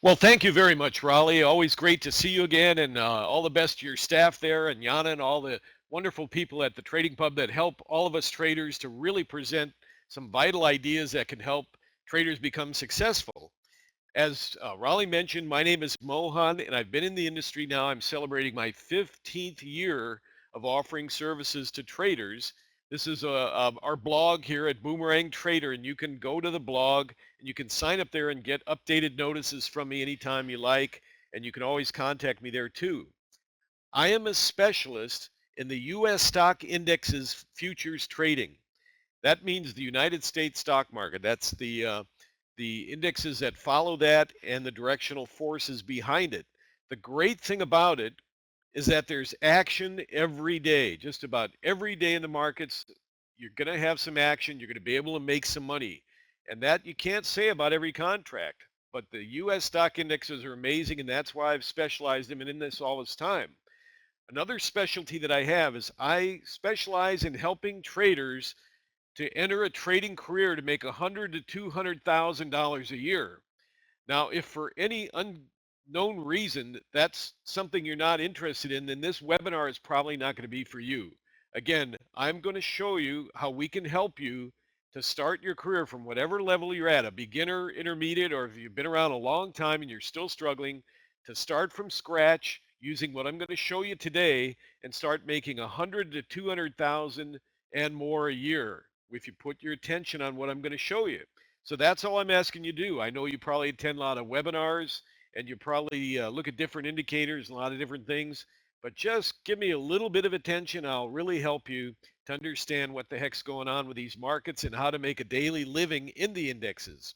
Well, thank you very much, Raleigh. Always great to see you again, and all the best to your staff there, and Yana, and all the wonderful people at the Trading Pub that help all of us traders to really present some vital ideas that can help traders become successful. As Raleigh mentioned, my name is Mohan, and I've been in the industry now. I'm celebrating my 15th year of offering services to traders. This is our blog here at Boomerang Trader, and you can go to the blog and you can sign up there and get updated notices from me anytime you like, and you can always contact me there too. I am a specialist in the U.S. stock indexes futures trading. That means the United States stock market. That's the indexes that follow that and the directional forces behind it. The great thing about it is that there's action every day. Just about every day in the markets, you're going to have some action. You're going to be able to make some money. And that you can't say about every contract. But the U.S. stock indexes are amazing, and that's why I've specialized in this all this time. Another specialty that I have is I specialize in helping traders to enter a trading career to make $100,000 to $200,000 a year. Now, if for any unknown reason that's something you're not interested in, then this webinar is probably not going to be for you. Again, I'm going to show you how we can help you to start your career from whatever level you're at, a beginner, intermediate, or if you've been around a long time and you're still struggling, to start from scratch using what I'm going to show you today and start making 100 to 200,000 and more a year if you put your attention on what I'm going to show you. So that's all I'm asking you to do. I know you probably attend a lot of webinars and you probably look at different indicators, a lot of different things, but just give me a little bit of attention. I'll really help you to understand what the heck's going on with these markets and how to make a daily living in the indexes.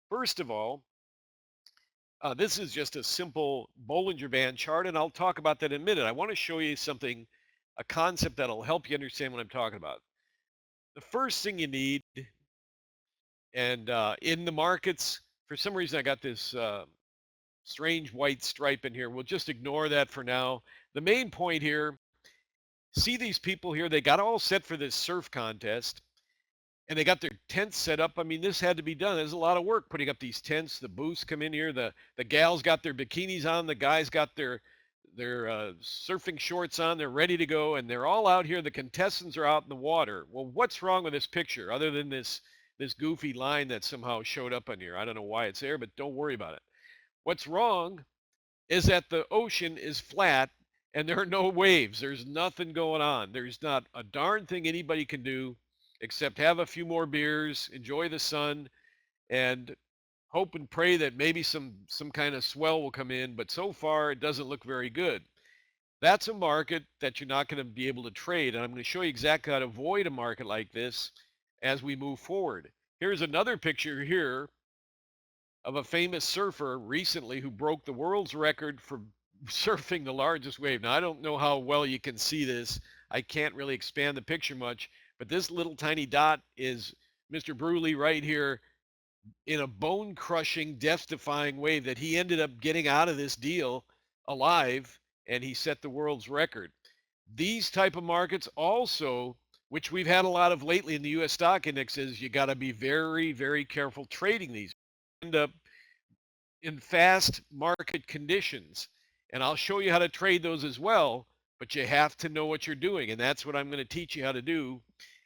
First of all, this is just a simple Bollinger Band chart, and I'll talk about that in a minute. I want to show you something, a concept that'll help you understand what I'm talking about. The first thing you need, and in the markets, for some reason I got this strange white stripe in here. We'll just ignore that for now. The main point here, see these people here, they got all set for this surf contest and they got their tents set up. I mean, this had to be done. There's a lot of work putting up these tents. The booths come in here. The gals got their bikinis on. The guys got their surfing shorts on. They're ready to go, and they're all out here. The contestants are out in the water. Well, what's wrong with this picture other than this goofy line that somehow showed up on here? I don't know why it's there, but don't worry about it. What's wrong is that the ocean is flat and there are no waves. There's nothing going on. There's not a darn thing anybody can do except have a few more beers, enjoy the sun, and hope and pray that maybe some kind of swell will come in. But so far, it doesn't look very good. That's a market that you're not going to be able to trade. And I'm going to show you exactly how to avoid a market like this as we move forward. Here's another picture here of a famous surfer recently who broke the world's record for surfing the largest wave. Now, I don't know how well you can see this. I can't really expand the picture much, but this little tiny dot is Mr. Bruley right here in a bone-crushing, death-defying wave that he ended up getting out of this deal alive, and he set the world's record. These type of markets also, which we've had a lot of lately in the U.S. stock indexes, you got to be very, very careful trading these. End up in fast market conditions. And I'll show you how to trade those as well, but you have to know what you're doing. And that's what I'm going to teach you how to do.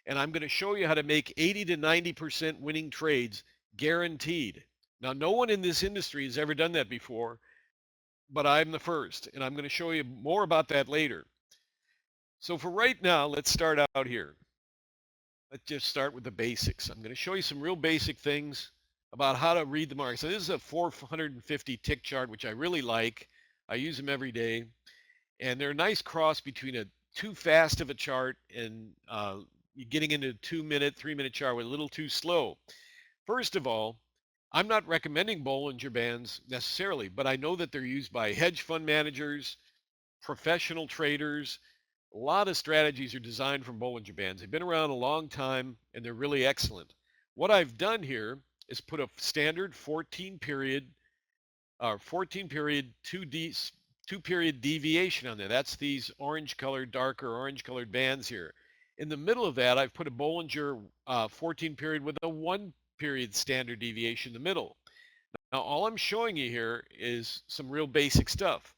And I'm going to show you how to make 80 to 90% winning trades guaranteed. Now, no one in this industry has ever done that before, but I'm the first. And I'm going to show you more about that later. So for right now, let's start out here. Let's just start with the basics. I'm going to show you some real basic things about how to read the market. So this is a 450 tick chart, which I really like. I use them every day. And they're a nice cross between a too fast of a chart and getting into a 2-minute, 3-minute chart with a little too slow. First of all, I'm not recommending Bollinger Bands necessarily, but I know that they're used by hedge fund managers, professional traders. A lot of strategies are designed from Bollinger Bands. They've been around a long time and they're really excellent. What I've done here is put a standard 14 period 2-period deviation on there. That's these orange colored, darker orange colored bands here. In the middle of that, I've put a Bollinger 14 period with a 1 period standard deviation in the middle. Now, all I'm showing you here is some real basic stuff.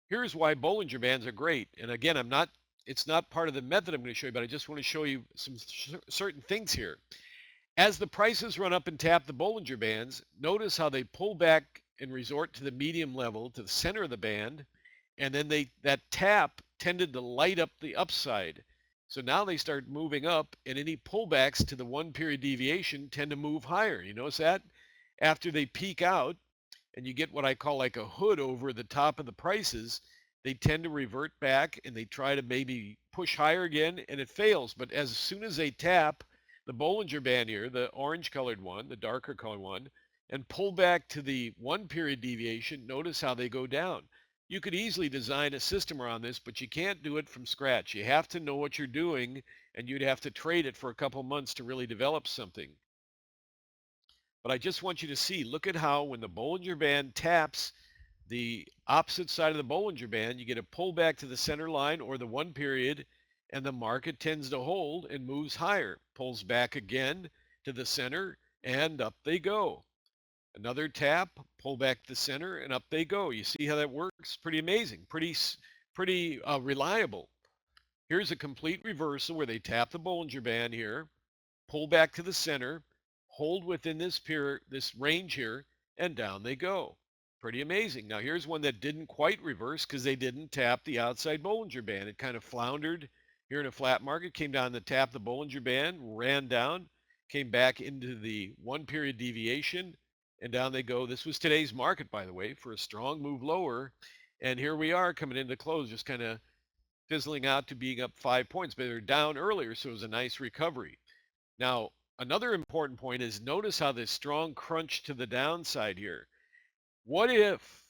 Here's why Bollinger Bands are great. And again, it's not part of the method I'm going to show you, but I just want to show you some certain things here. As the prices run up and tap the Bollinger Bands, notice how they pull back and resort to the medium level, to the center of the band, and then that tap tended to light up the upside. So now they start moving up, and any pullbacks to the 1 period deviation tend to move higher. You notice that? After they peak out, and you get what I call like a hood over the top of the prices, they tend to revert back and they try to maybe push higher again, and it fails. But as soon as they tap the Bollinger Band here, the orange colored one, the darker colored one, and pull back to the 1 period deviation, notice how they go down. You could easily design a system around this, but you can't do it from scratch. You have to know what you're doing, and you'd have to trade it for a couple months to really develop something. But I just want you to see, look at how when the Bollinger Band taps the opposite side of the Bollinger Band, you get a pullback to the center line or the 1 period, and the market tends to hold and moves higher, pulls back again to the center, and up they go. Another tap, pull back to the center, and up they go. You see how that works? Pretty amazing, pretty reliable. Here's a complete reversal where they tap the Bollinger Band here, pull back to the center, hold within this range here, and down they go. Pretty amazing. Now here's one that didn't quite reverse because they didn't tap the outside Bollinger Band. It kind of floundered here in a flat market, came down to tap the Bollinger Band, ran down, came back into the 1 period deviation, and down they go. This was today's market, by the way, for a strong move lower. And here we are coming into close, just kind of fizzling out to being up 5 points, but they're down earlier, so it was a nice recovery. Now, another important point is notice how this strong crunch to the downside here. What if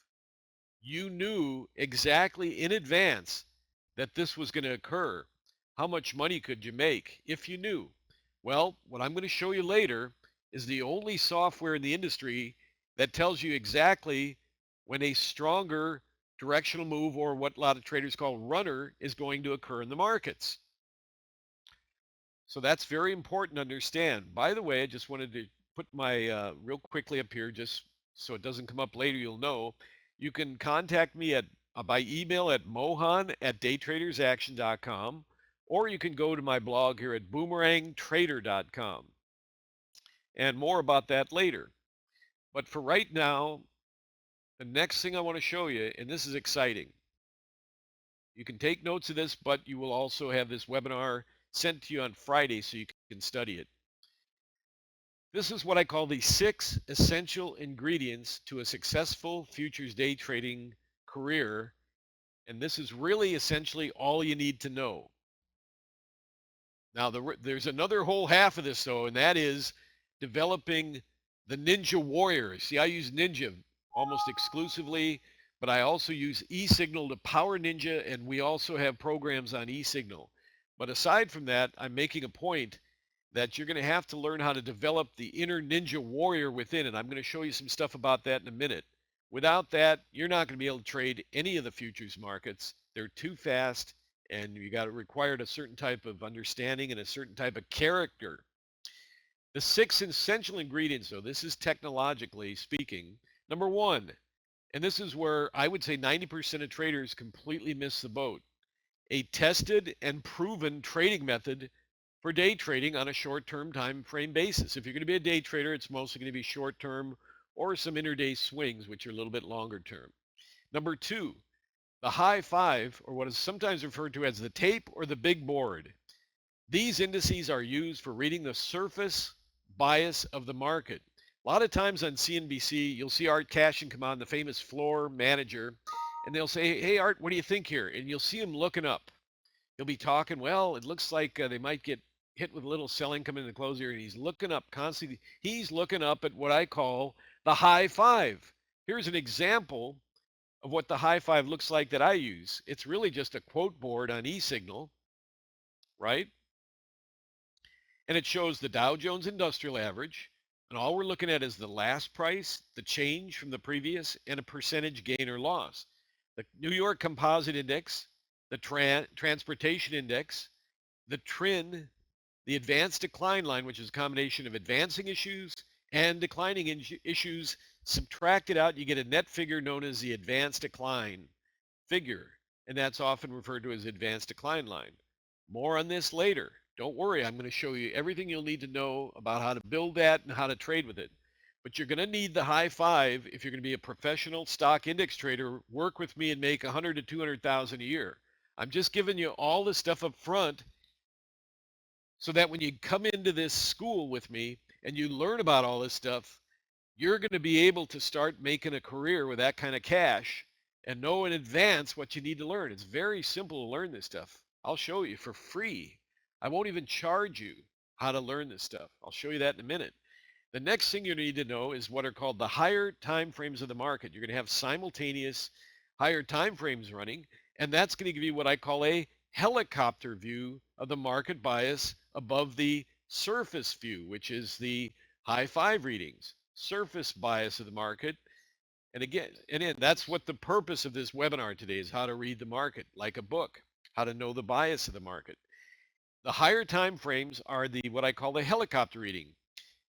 you knew exactly in advance that this was going to occur? How much money could you make if you knew? Well, what I'm going to show you later is the only software in the industry that tells you exactly when a stronger directional move, or what a lot of traders call runner, is going to occur in the markets. So that's very important to understand. By the way, I just wanted to put my real quickly up here, just so it doesn't come up later, you'll know. You can contact me at by email at mohan@daytradersaction.com, or you can go to my blog here at boomerangtrader.com. And more about that later. But for right now, the next thing I want to show you, and this is exciting. You can take notes of this, but you will also have this webinar sent to you on Friday so you can study it. This is what I call the 6 essential ingredients to a successful futures day trading career. And this is really essentially all you need to know. Now, there's another whole half of this, though, and that is developing the Ninja Warrior. See, I use Ninja almost exclusively, but I also use eSignal to power Ninja, and we also have programs on eSignal. But aside from that, I'm making a point that you're going to have to learn how to develop the inner Ninja Warrior within, and I'm going to show you some stuff about that in a minute. Without that, you're not going to be able to trade any of the futures markets. They're too fast, and you got to require a certain type of understanding and a certain type of character. The 6 essential ingredients, though, this is technologically speaking. Number 1, and this is where I would say 90% of traders completely miss the boat. A tested and proven trading method for day trading on a short-term time frame basis. If you're going to be a day trader, it's mostly going to be short-term or some intraday swings, which are a little bit longer term. Number 2, the high 5, or what is sometimes referred to as the tape or the big board. These indices are used for reading the surface bias of the market. A lot of times on CNBC, you'll see Art Cashin come on, the famous floor manager, and they'll say, hey, Art, what do you think here? And you'll see him looking up. He'll be talking, well, it looks like they might get hit with a little selling coming in the close here, and he's looking up constantly. He's looking up at what I call the high 5. Here's an example of what the high 5 looks like that I use. It's really just a quote board on eSignal, right? And it shows the Dow Jones Industrial Average, and all we're looking at is the last price, the change from the previous, and a percentage gain or loss. The New York Composite Index, the Transportation Index, the TRIN, the Advanced Decline Line, which is a combination of advancing issues and declining issues Subtract it out, you get a net figure known as the advanced decline figure, and that's often referred to as advanced decline line. More on this later. Don't worry, I'm going to show you everything you'll need to know about how to build that and how to trade with it. But you're going to need the high five if you're going to be a professional stock index trader, work with me and make 100 to 200,000 a year. I'm just giving you all this stuff up front so that when you come into this school with me and you learn about all this stuff, you're going to be able to start making a career with that kind of cash and know in advance what you need to learn. It's very simple to learn this stuff. I'll show you for free. I won't even charge you how to learn this stuff. I'll show you that in a minute. The next thing you need to know is what are called the higher time frames of the market. You're going to have simultaneous higher time frames running, and that's going to give you what I call a helicopter view of the market bias above the surface view, which is the high five readings, surface bias of the market. And again, that's what the purpose of this webinar today is, how to read the market like a book, how to know the bias of the market. The higher time frames are the what I call the helicopter reading.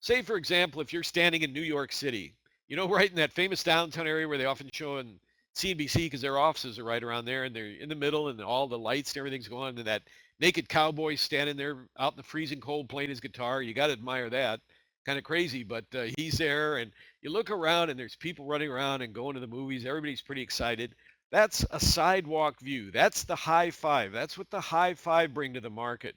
Say, for example, if you're standing in New York City, right in that famous downtown area where they often show in CNBC because their offices are right around there and they're in the middle and all the lights and everything's going on, and that naked cowboy standing there out in the freezing cold playing his guitar. You got to admire that. Kind of crazy, but he's there, and you look around and there's people running around and going to the movies. Everybody's pretty excited. That's a sidewalk view. That's the high five. That's what the high five bring to the market.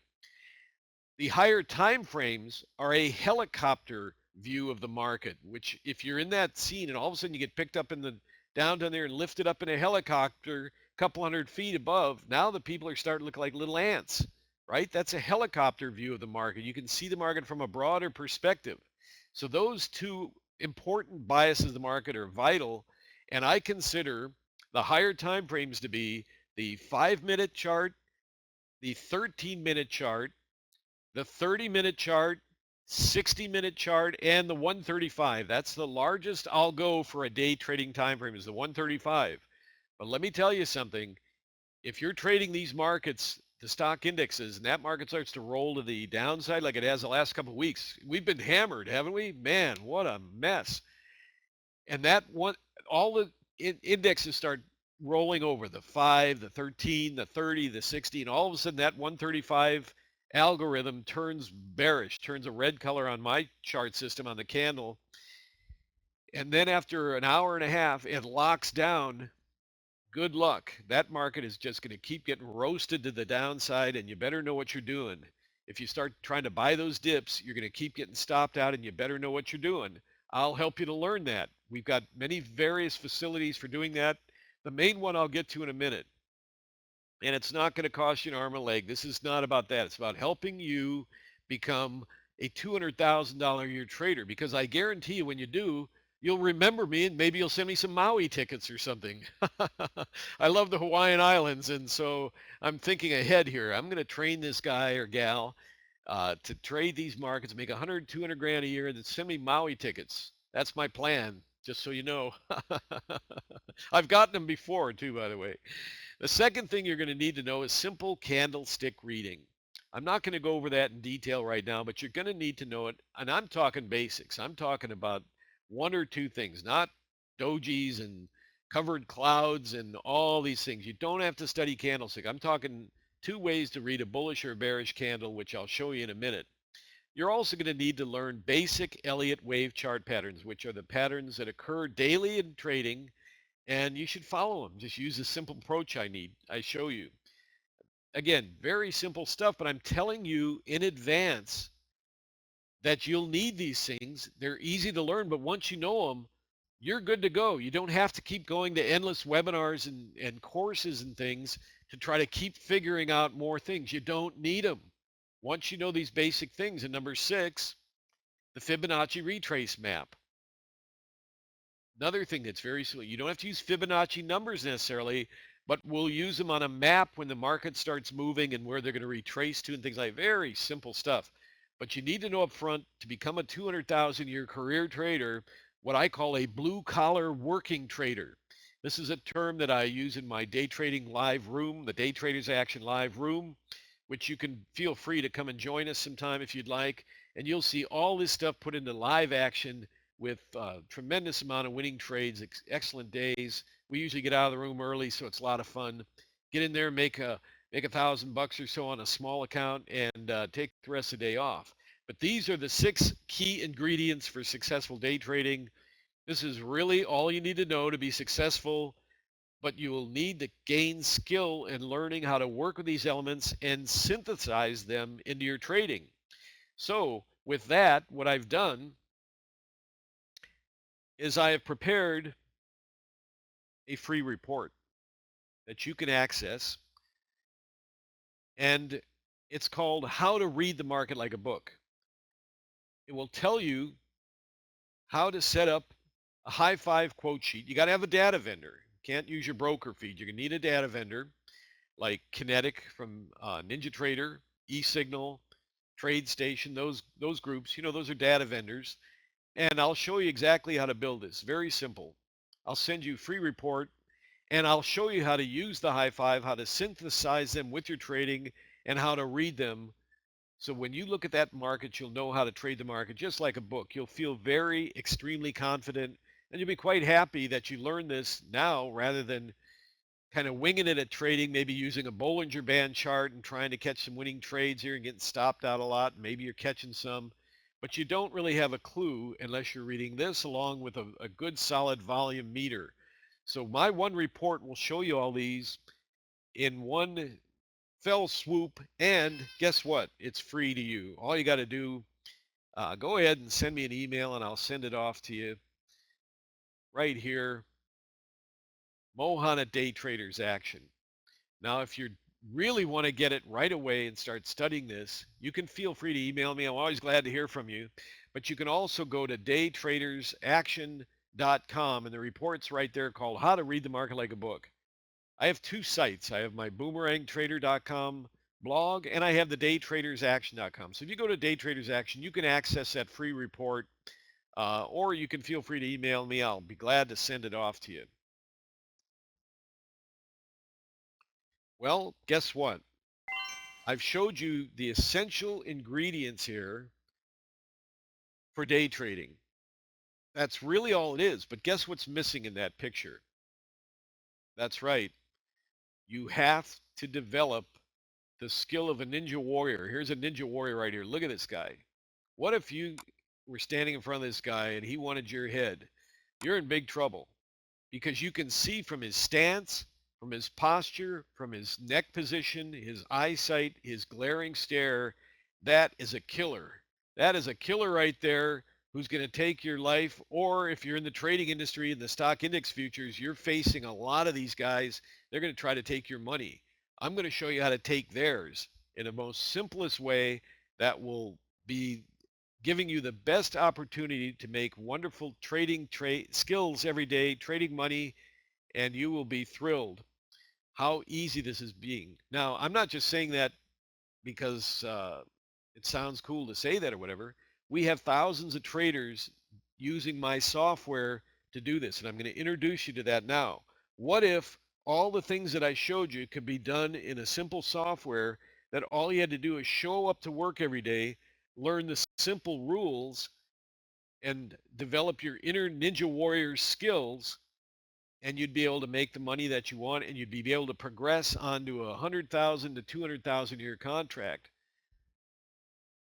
The higher time frames are a helicopter view of the market, which if you're in that scene and all of a sudden you get picked up in the down there and lifted up in a helicopter a couple 100 feet above, now the people are starting to look like little ants, right? That's a helicopter view of the market. You can see the market from a broader perspective. So those two important biases of the market are vital, and I consider the higher time frames to be the 5-minute chart, the 13-minute chart, the 30-minute chart, 60-minute chart, and the 135. That's the largest I'll go for a day trading time frame is the 135. But let me tell you something. If you're trading these markets, the stock indexes, and that market starts to roll to the downside like it has the last couple of weeks, we've been hammered, haven't we? Man, what a mess. And that one, all the indexes start rolling over, the 5, the 13, the 30, the 60, and all of a sudden that 135 algorithm turns bearish, turns a red color on my chart system on the candle. And then after an hour and a half, it locks down. Good luck. That market is just going to keep getting roasted to the downside, and you better know what you're doing. If you start trying to buy those dips, you're going to keep getting stopped out, and you better know what you're doing. I'll help you to learn that. We've got many various facilities for doing that. The main one I'll get to in a minute. And it's not going to cost you an arm and a leg. This is not about that. It's about helping you become a $200,000 a year trader, because I guarantee you when you do, you'll remember me and maybe you'll send me some Maui tickets or something. I love the Hawaiian Islands, and so I'm thinking ahead here. I'm going to train this guy or gal to trade these markets, make 100, 200 grand a year, and then send me Maui tickets. That's my plan, just so you know. I've gotten them before too, by the way. The second thing you're going to need to know is simple candlestick reading. I'm not going to go over that in detail right now, but you're going to need to know it. And I'm talking basics. I'm talking about one or two things, not dojis and covered clouds and all these things. You don't have to study candlestick. I'm talking two ways to read a bullish or bearish candle, which I'll show you in a minute. You're also going to need to learn basic Elliott wave chart patterns, which are the patterns that occur daily in trading, and you should follow them. Just use the simple approach I show you. Again, very simple stuff, but I'm telling you in advance that you'll need these things. They're easy to learn, but once you know them, you're good to go. You don't have to keep going to endless webinars and courses and things to try to keep figuring out more things. You don't need them. Once you know these basic things, and number 6, the Fibonacci retrace map. Another thing that's very simple, you don't have to use Fibonacci numbers necessarily, but we'll use them on a map when the market starts moving and where they're going to retrace to and things like that. Very simple stuff. But you need to know up front, to become a 200,000 a year career trader, what I call a blue collar working trader. This is a term that I use in my day trading live room, the Day Traders Action live room, which you can feel free to come and join us sometime if you'd like. And you'll see all this stuff put into live action with tremendous amount of winning trades, excellent days. We usually get out of the room early, so it's a lot of fun. Get in there, make $1,000 or so on a small account, and take the rest of the day off. But these are the 6 key ingredients for successful day trading. This is really all you need to know to be successful, but you will need to gain skill in learning how to work with these elements and synthesize them into your trading. So with that, what I've done is I have prepared a free report that you can access, and it's called How to Read the Market Like a Book. It will tell you how to set up a high five quote sheet. You got to have a data vendor. You can't use your broker feed. You're going to need a data vendor like Kinetic from Ninja Trader, eSignal, TradeStation, those groups. Those are data vendors. And I'll show you exactly how to build this. Very simple. I'll send you a free report, and I'll show you how to use the high five, how to synthesize them with your trading, and how to read them. So when you look at that market, you'll know how to trade the market just like a book. You'll feel very extremely confident, and you'll be quite happy that you learned this now rather than kind of winging it at trading, maybe using a Bollinger Band chart and trying to catch some winning trades here and getting stopped out a lot. Maybe you're catching some, but you don't really have a clue unless you're reading this along with a good solid volume meter. So my one report will show you all these in one fell swoop, and guess what? It's free to you. All you got to do, go ahead and send me an email and I'll send it off to you right here. Mohan at Day Traders Action. Now, if you really want to get it right away and start studying this, you can feel free to email me. I'm always glad to hear from you. But you can also go to daytradersaction.com, and the report's right there called How to Read the Market Like a Book. I have 2 sites. I have my boomerangtrader.com blog, and I have the daytradersaction.com. So if you go to Day Traders Action, you can access that free report, or you can feel free to email me. I'll be glad to send it off to you. Well, guess what? I've showed you the essential ingredients here for day trading. That's really all it is. But guess what's missing in that picture? That's right. You have to develop the skill of a ninja warrior. Here's a ninja warrior right here. Look at this guy. What if you were standing in front of this guy and he wanted your head? You're in big trouble, because you can see from his stance, from his posture, from his neck position, his eyesight, his glaring stare, that is a killer. That is a killer right there, who's going to take your life. Or if you're in the trading industry and the stock index futures, you're facing a lot of these guys. They're going to try to take your money. I'm going to show you how to take theirs in the most simplest way that will be giving you the best opportunity to make wonderful trading skills every day, trading money, and you will be thrilled how easy this is being. Now, I'm not just saying that because it sounds cool to say that or whatever. We have thousands of traders using my software to do this, and I'm going to introduce you to that now. What if all the things that I showed you could be done in a simple software that all you had to do is show up to work every day, learn the simple rules, and develop your inner ninja warrior skills, and you'd be able to make the money that you want, and you'd be able to progress onto a 100,000 to 200,000 a year contract.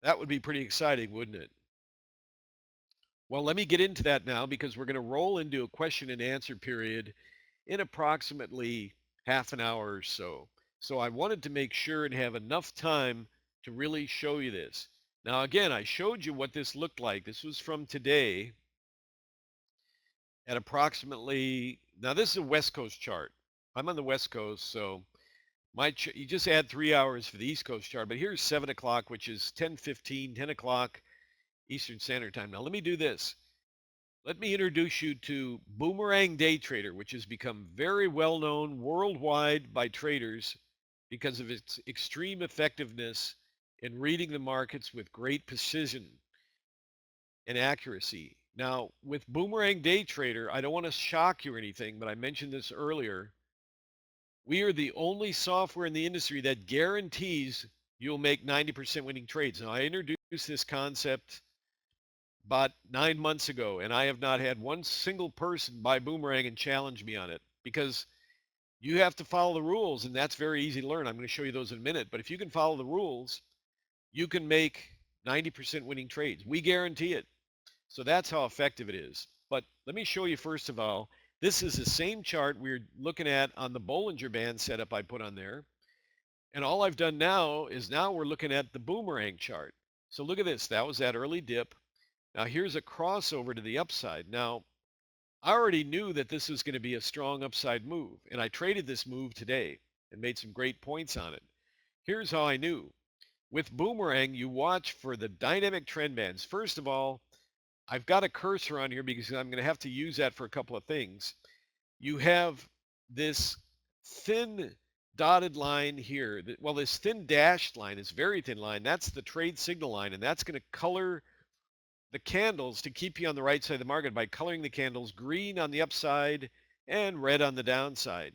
That would be pretty exciting, wouldn't it? Well, let me get into that now, because we're going to roll into a question and answer period in approximately half an hour or so. So I wanted to make sure and have enough time to really show you this. Now, again, I showed you what this looked like. This was from today at approximately, now this is a West Coast chart. I'm on the West Coast, so you just add 3 hours for the East Coast chart, but here's 7 o'clock, which is 10:15, 10 o'clock Eastern Standard Time. Now let me do this. Let me introduce you to Boomerang Day Trader, which has become very well known worldwide by traders because of its extreme effectiveness in reading the markets with great precision and accuracy. Now, with Boomerang Day Trader, I don't want to shock you or anything, but I mentioned this earlier. We are the only software in the industry that guarantees you'll make 90% winning trades. Now, I introduced this concept about 9 months ago, and I have not had one single person buy Boomerang and challenge me on it, because you have to follow the rules, and that's very easy to learn. I'm going to show you those in a minute. But if you can follow the rules, you can make 90% winning trades. We guarantee it. So that's how effective it is. But let me show you first of all, this is the same chart we we're looking at on the Bollinger Band setup I put on there. And all I've done now is now we're looking at the Boomerang chart. So look at this. That was that early dip. Now here's a crossover to the upside. Now, I already knew that this was going to be a strong upside move, and I traded this move today and made some great points on it. Here's how I knew. With Boomerang, you watch for the dynamic trend bands. First of all, I've got a cursor on here because I'm going to have to use that for a couple of things. You have this thin dotted line here. Well, this thin dashed line is very thin line. That's the trade signal line, and that's going to color the candles to keep you on the right side of the market by coloring the candles green on the upside and red on the downside.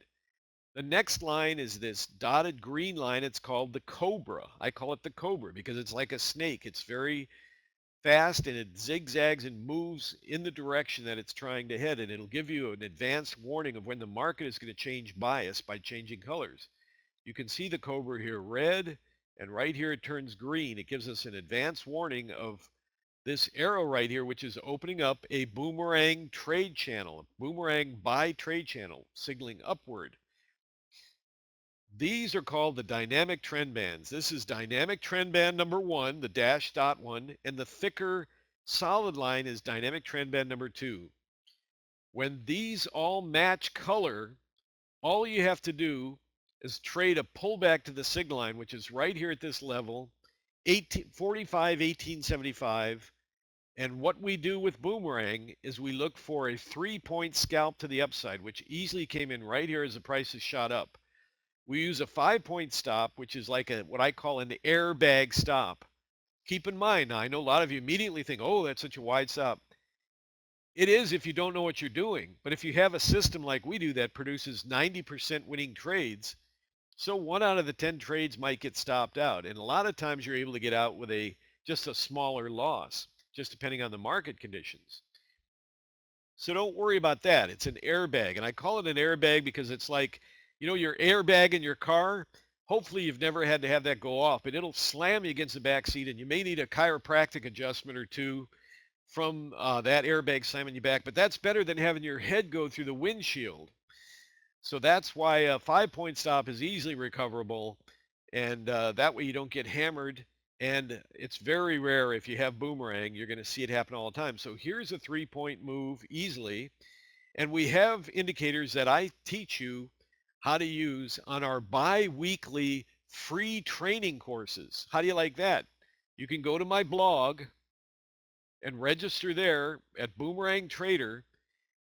The next line is this dotted green line. It's called the Cobra. I call it the Cobra because it's like a snake. It's very fast and it zigzags and moves in the direction that it's trying to head, and it'll give you an advanced warning of when the market is going to change bias by changing colors. You can see the Cobra here red, and right here it turns green. It gives us an advanced warning of this arrow right here, which is opening up a Boomerang trade channel, a Boomerang buy trade channel, signaling upward. These are called the dynamic trend bands. This is dynamic trend band number 1, the dash dot one, and the thicker solid line is dynamic trend band number 2. When these all match color, all you have to do is trade a pullback to the signal line, which is right here at this level, 45, 1875. And what we do with Boomerang is we look for a 3-point scalp to the upside, which easily came in right here as the prices shot up. We use a 5-point stop, which is like what I call an airbag stop. Keep in mind, now I know a lot of you immediately think, oh, that's such a wide stop. It is if you don't know what you're doing. But if you have a system like we do that produces 90% winning trades, so 1 out of the 10 trades might get stopped out. And a lot of times you're able to get out with just a smaller loss, just depending on the market conditions. So don't worry about that. It's an airbag. And I call it an airbag because it's like, your airbag in your car. Hopefully you've never had to have that go off, but it'll slam you against the back seat, and you may need a chiropractic adjustment or two from that airbag slamming you back. But that's better than having your head go through the windshield. So that's why a 5-point stop is easily recoverable, and that way you don't get hammered. And it's very rare if you have Boomerang, you're going to see it happen all the time. So here's a 3-point move easily. And we have indicators that I teach you how to use on our bi-weekly free training courses. How do you like that? You can go to my blog and register there at Boomerang Trader,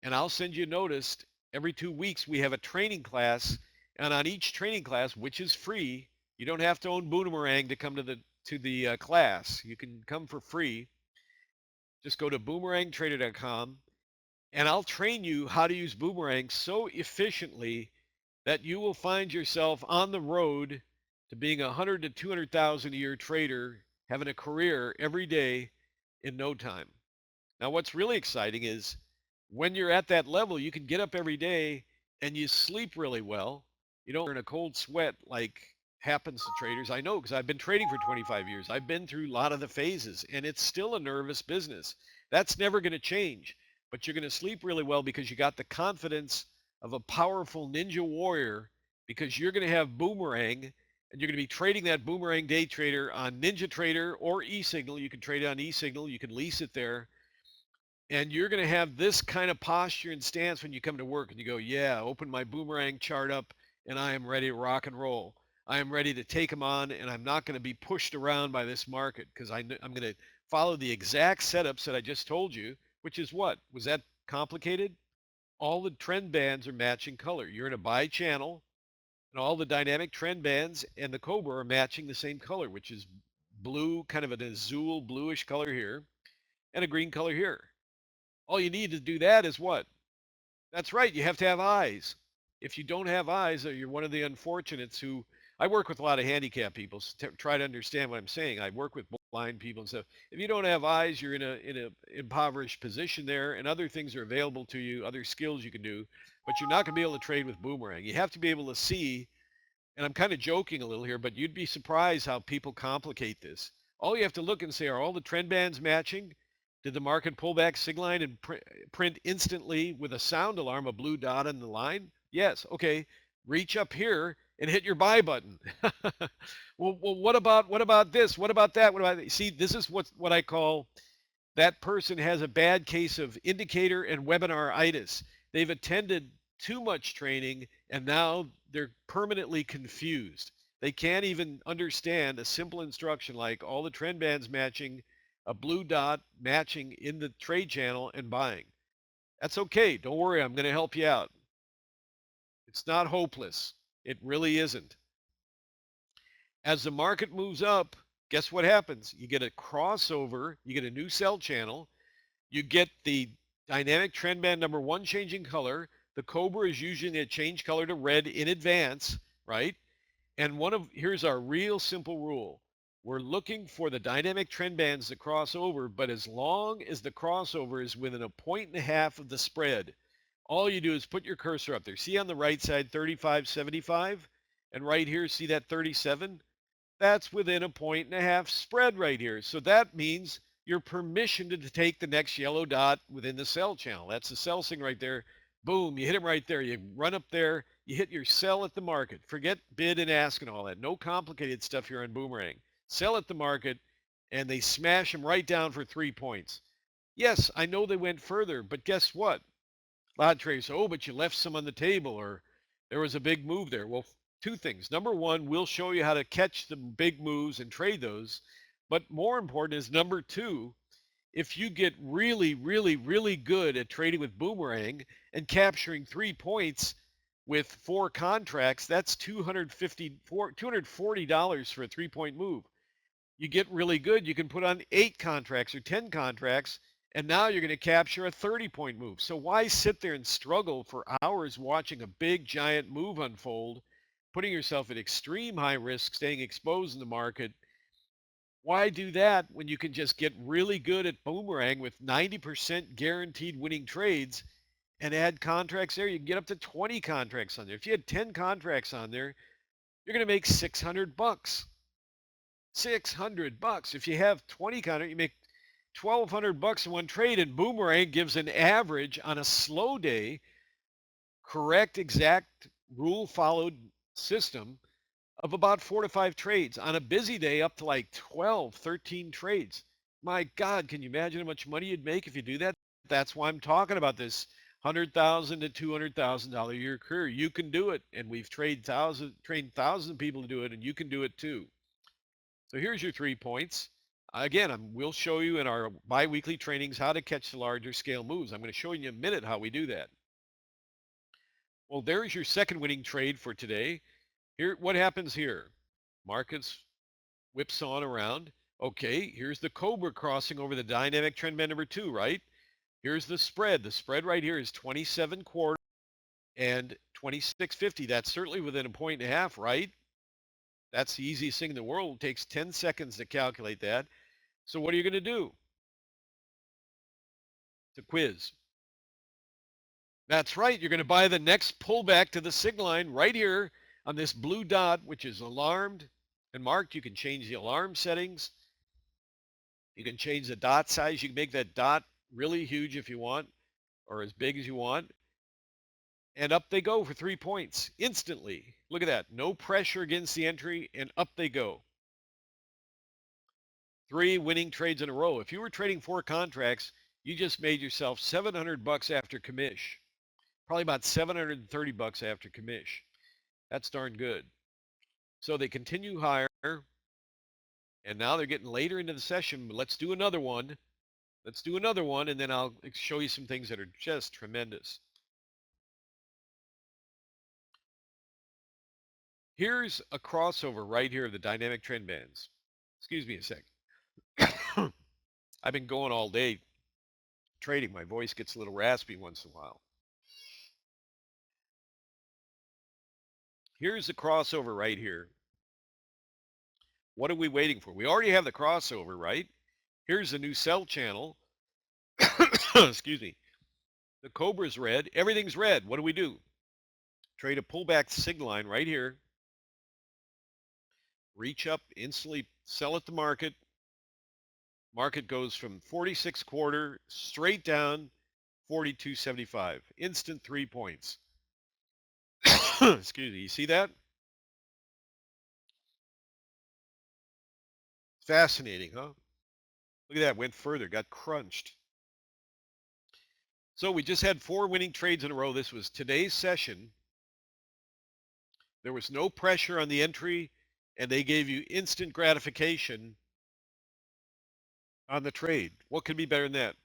and I'll send you a notice. Every 2 weeks we have a training class, and on each training class, which is free, you don't have to own Boomerang to come to the class. You can come for free. Just go to boomerangtrader.com, and I'll train you how to use Boomerang so efficiently that you will find yourself on the road to being 100 to 200,000 a year trader, having a career every day in no time. Now, what's really exciting is when you're at that level, you can get up every day and you sleep really well. You don't earn a cold sweat like happens to traders. I know because I've been trading for 25 years. I've been through a lot of the phases, and it's still a nervous business. That's never going to change, but you're going to sleep really well because you got the confidence of a powerful ninja warrior, because you're going to have Boomerang, and you're going to be trading that Boomerang Day Trader on Ninja Trader or eSignal. You can trade it on eSignal. You can lease it there. And you're going to have this kind of posture and stance when you come to work and you go, yeah, open my Boomerang chart up and I am ready to rock and roll. I am ready to take them on, and I'm not going to be pushed around by this market because I'm going to follow the exact setups that I just told you, which is what? Was that complicated? All the trend bands are matching color. You're in a buy channel, and all the dynamic trend bands and the Cobra are matching the same color, which is blue, kind of an azul bluish color here, and a green color here. All you need to do that is what? That's right. You have to have eyes. If you don't have eyes, you're one of the unfortunates who, I work with a lot of handicapped people to try to understand what I'm saying. I work with blind people and stuff. If you don't have eyes, you're in a impoverished position there, and other things are available to you, other skills you can do, but you're not going to be able to trade with Boomerang. You have to be able to see, and I'm kind of joking a little here, but you'd be surprised how people complicate this. All you have to look and say, are all the trend bands matching? Did the market pull back signal line and print instantly with a sound alarm, a blue dot on the line? Yes. Okay. Reach up here and hit your buy button. Well, what about this? What about that? What about see? This is what I call that person has a bad case of indicator and webinar-itis. They've attended too much training and now they're permanently confused. They can't even understand a simple instruction like all the trend bands matching, a blue dot matching in the trade channel and buying. That's okay. Don't worry. I'm going to help you out. It's not hopeless. It really isn't. As the market moves up, guess what happens? You get a crossover, you get a new sell channel, you get the dynamic trend band number 1 changing color. The Cobra is usually going to change color to red in advance, right? And here's our real simple rule. We're looking for the dynamic trend bands to cross over, but as long as the crossover is within 1.5 of the spread, all you do is put your cursor up there. See on the right side 35.75, and right here see that 37? That's within 1.5 spread right here. So that means you're permission to take the next yellow dot within the sell channel. That's the sell signal right there. Boom, you hit them right there. You run up there, you hit your sell at the market. Forget bid and ask and all that. No complicated stuff here on Boomerang. Sell at the market, and they smash them right down for 3 points. Yes, I know they went further, but guess what? A lot of traders say, oh, but you left some on the table, or there was a big move there. Well, two things. Number one, we'll show you how to catch the big moves and trade those. But more important is number two, if you get really, really, really good at trading with Boomerang and capturing 3 points with 4 contracts, that's $240 for a 3-point move. You get really good, you can put on 8 contracts or 10 contracts, and now you're going to capture a 30-point move. So why sit there and struggle for hours watching a big giant move unfold, putting yourself at extreme high risk, staying exposed in the market? Why do that when you can just get really good at Boomerang with 90% guaranteed winning trades and add contracts there? You can get up to 20 contracts on there. If you had 10 contracts on there, you're going to make $600. $600. If you have 20 contracts, you make $1,200 in one trade, and Boomerang gives an average on a slow day, correct, exact, rule followed system of about 4 to 5 trades. On a busy day, up to like 12, 13 trades. My God, can you imagine how much money you'd make if you do that? That's why I'm talking about this $100,000 to $200,000 a year career. You can do it, and we've trained thousands of people to do it, and you can do it too. So here's your 3 points. Again, we'll show you in our bi-weekly trainings how to catch the larger scale moves. I'm going to show you in a minute how we do that. Well, there's your second winning trade for today. Here, what happens here? Markets whipsawing around. Okay, here's the Cobra crossing over the dynamic trend band number 2, right? Here's the spread. The spread right here is 27 quarter and 26.50. That's certainly within 1.5 points, right? That's the easiest thing in the world. It takes 10 seconds to calculate that. So what are you going to do? It's a quiz. That's right. You're going to buy the next pullback to the signal line right here on this blue dot, which is alarmed and marked. You can change the alarm settings. You can change the dot size. You can make that dot really huge if you want, or as big as you want. And up they go for 3 points instantly. Look at that. No pressure against the entry, and up they go. 3 winning trades in a row. If you were trading 4 contracts, you just made yourself $700 after commish. Probably about $730 after commish. That's darn good. So they continue higher, and now they're getting later into the session. But let's do another one. Let's do another one, and then I'll show you some things that are just tremendous. Here's a crossover right here of the dynamic trend bands. Excuse me a sec. I've been going all day trading. My voice gets a little raspy once in a while. Here's the crossover right here. What are we waiting for? We already have the crossover, right? Here's the new sell channel. Excuse me. The Cobra's red. Everything's red. What do we do? Trade a pullback signal line right here. Reach up, instantly sell at the market. Market goes from 46.25 straight down 42.75. Instant 3 points. Excuse me. You see that? Fascinating, huh? Look at that. Went further. Got crunched. So we just had 4 winning trades in a row. This was today's session. There was no pressure on the entry, and they gave you instant gratification on the trade. What could be better than that?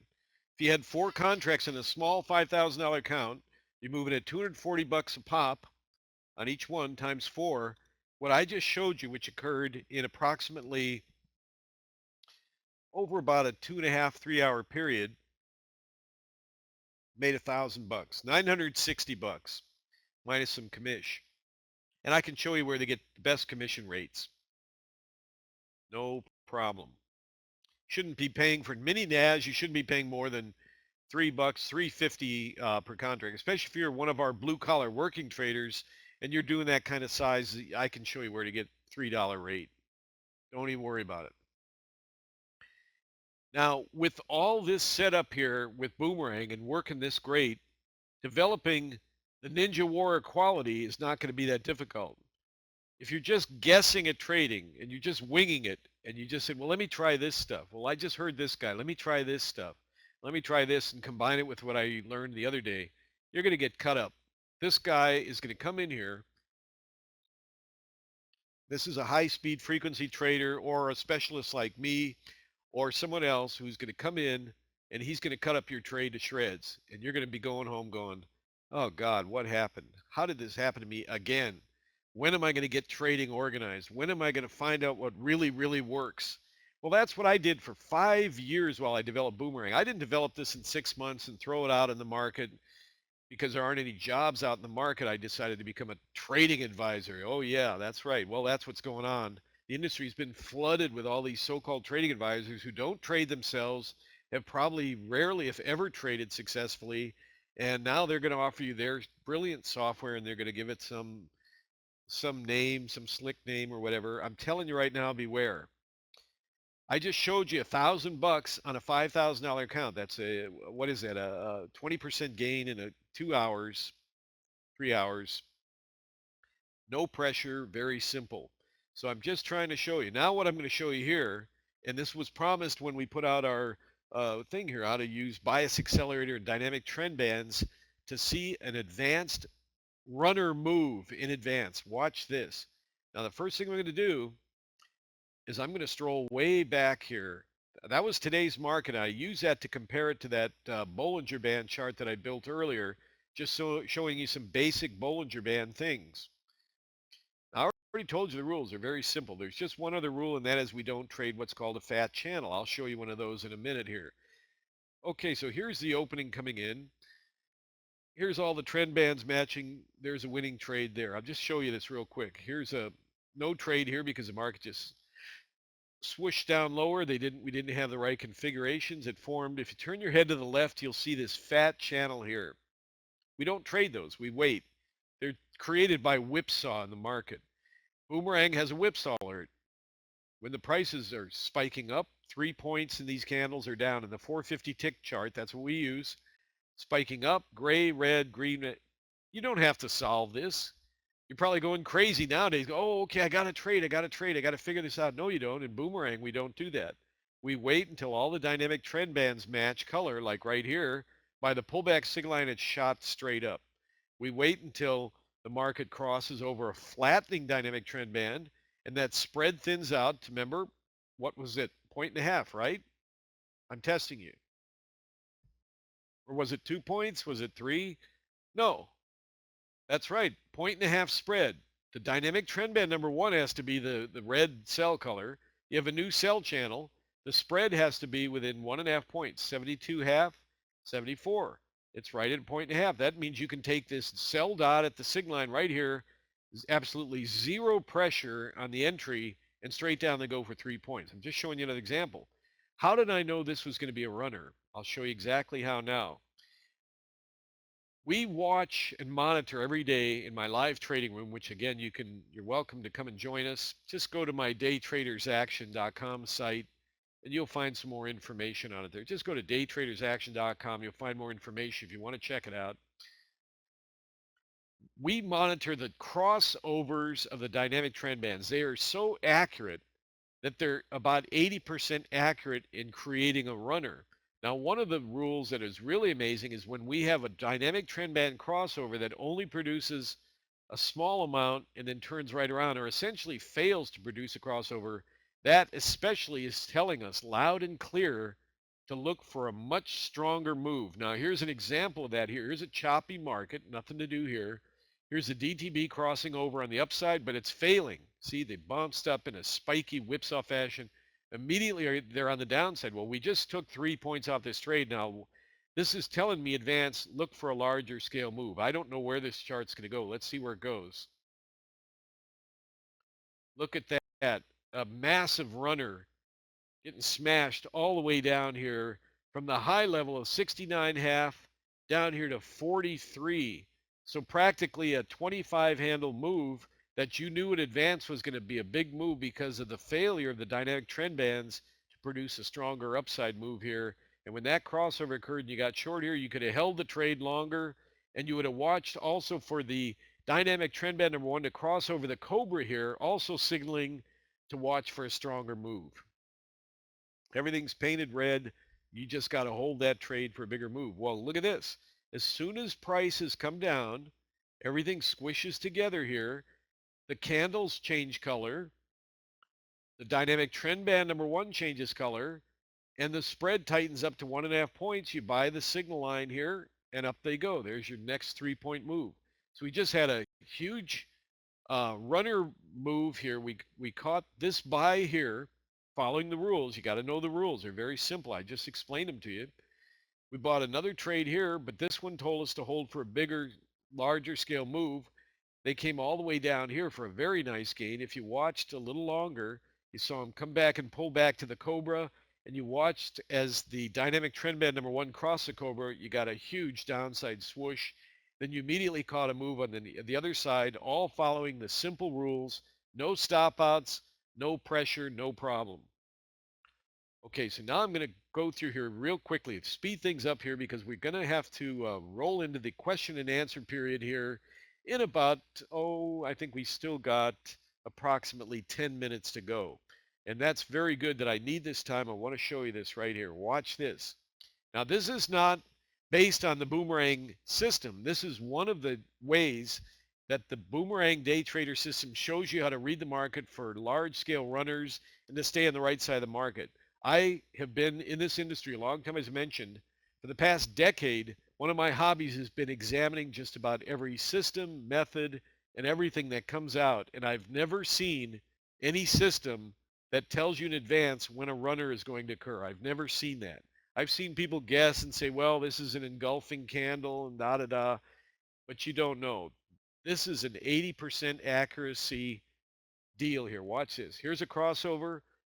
If you had 4 contracts in a small $5,000 account, you're moving at $240 a pop on each one times 4. What I just showed you, which occurred in approximately over about a 2.5, 3 hour period, made $1,000, $960 minus some commish. And I can show you where they get the best commission rates. No problem. Shouldn't be paying for mini NAS. You shouldn't be paying more than $3, $3.50 per contract, especially if you're one of our blue collar working traders and you're doing that kind of size. I can show you where to get $3 rate. Don't even worry about it. Now, with all this set up here with Boomerang and working this great, developing the Ninja Warrior quality is not going to be that difficult. If you're just guessing at trading and you're just winging it and you just said, well, let me try this stuff. Well, I just heard this guy. Let me try this stuff. Let me try this and combine it with what I learned the other day. You're going to get cut up. This guy is going to come in here. This is a high-speed frequency trader or a specialist like me or someone else who's going to come in and he's going to cut up your trade to shreds. And you're going to be going home going, oh, God, what happened? How did this happen to me again? When am I going to get trading organized? When am I going to find out what really, really works? Well, that's what I did for 5 years while I developed Boomerang. I didn't develop this in 6 months and throw it out in the market because there aren't any jobs out in the market. I decided to become a trading advisor. Oh, yeah, that's right. Well, that's what's going on. The industry's been flooded with all these so-called trading advisors who don't trade themselves, have probably rarely, if ever, traded successfully. And now they're going to offer you their brilliant software and they're going to give it some name, some slick name or whatever. I'm telling you right now, beware. I just showed you $1,000 on a $5,000 account. That's what is that? A 20% gain in 2 hours, 3 hours. No pressure, very simple. So I'm just trying to show you. Now what I'm going to show you here, and this was promised when we put out our thing here, how to use bias accelerator and dynamic trend bands to see an advanced runner move in advance. Watch this. Now the first thing we're going to do is I'm going to stroll way back here. That was today's market. I use that to compare it to that Bollinger Band chart that I built earlier, just so showing you some basic Bollinger Band things. I already told you the rules are very simple. There's just one other rule, and that is we don't trade what's called a fat channel. I'll show you one of those in a minute here. Okay, so here's the opening coming in. Here's all the trend bands matching. There's a winning trade there. I'll just show you this real quick. Here's a no trade here because the market just swooshed down lower. We didn't have the right configurations. It formed. If you turn your head to the left, you'll see this fat channel here. We don't trade those. We wait. They're created by whipsaw in the market. Boomerang has a whipsaw alert. When the prices are spiking up, 3 points in these candles are down. In the 450 tick chart, that's what we use. Spiking up, gray, red, green. You don't have to solve this. You're probably going crazy nowadays. Oh, okay, I got to trade. I got to figure this out. No, you don't. In Boomerang, we don't do that. We wait until all the dynamic trend bands match color, like right here. By the pullback signal line, it's shot straight up. We wait until the market crosses over a flattening dynamic trend band, and that spread thins out to, remember, what was it? 1.5, right? I'm testing you. Or was it 2 points? Was it 3? No. That's right. 1.5 spread. The dynamic trend band number 1 has to be the red cell color. You have a new cell channel. The spread has to be within 1.5 points. 72.5, 74. It's right at 1.5. That means you can take this cell dot at the signal line right here. There's absolutely zero pressure on the entry, and straight down they go for 3 points. I'm just showing you another example. How did I know this was going to be a runner? I'll show you exactly how now. We watch and monitor every day in my live trading room, which again, you're welcome to come and join us. Just go to my daytradersaction.com site and you'll find some more information on it there. Just go to daytradersaction.com. You'll find more information if you want to check it out. We monitor the crossovers of the dynamic trend bands. They are so accurate that they're about 80% accurate in creating a runner. Now, one of the rules that is really amazing is when we have a dynamic trend band crossover that only produces a small amount and then turns right around, or essentially fails to produce a crossover, that especially is telling us loud and clear to look for a much stronger move. Now, here's an example of that here. Here's a choppy market, nothing to do here. Here's the DTB crossing over on the upside, but it's failing. See, they bounced up in a spiky whipsaw fashion. Immediately, they're on the downside. Well, we just took 3 points off this trade. Now, this is telling me advance, look for a larger scale move. I don't know where this chart's going to go. Let's see where it goes. Look at that. A massive runner getting smashed all the way down here from the high level of 69.5 down here to 43. So practically a 25 handle move that you knew in advance was going to be a big move because of the failure of the dynamic trend bands to produce a stronger upside move here. And when that crossover occurred and you got short here, you could have held the trade longer and you would have watched also for the dynamic trend band number 1 to cross over the Cobra here, also signaling to watch for a stronger move. Everything's painted red. You just got to hold that trade for a bigger move. Well, look at this. As soon as prices come down, everything squishes together here. The candles change color. The dynamic trend band number 1 changes color. And the spread tightens up to 1.5 points. You buy the signal line here, and up they go. There's your next 3-point move. So we just had a huge runner move here. We caught this buy here, following the rules. You got to know the rules. They're very simple. I just explained them to you. We bought another trade here, but this one told us to hold for a bigger, larger scale move. They came all the way down here for a very nice gain. If you watched a little longer, you saw them come back and pull back to the Cobra, and you watched as the dynamic trend band number 1 crossed the Cobra. You got a huge downside swoosh. Then you immediately caught a move on the other side, all following the simple rules. No stop outs, no pressure, no problem. Okay, so now I'm going to go through here real quickly, speed things up here because we're going to have to roll into the question and answer period here in about, I think we still got approximately 10 minutes to go. And that's very good that I need this time. I want to show you this right here. Watch this. Now, this is not based on the Boomerang system. This is one of the ways that the Boomerang Day Trader system shows you how to read the market for large-scale runners and to stay on the right side of the market. I have been in this industry a long time, as mentioned. For the past decade, one of my hobbies has been examining just about every system, method, and everything that comes out. And I've never seen any system that tells you in advance when a runner is going to occur. I've never seen that. I've seen people guess and say, well, this is an engulfing candle and da-da-da, but you don't know. This is an 80% accuracy deal here. Watch this. Here's a crossover,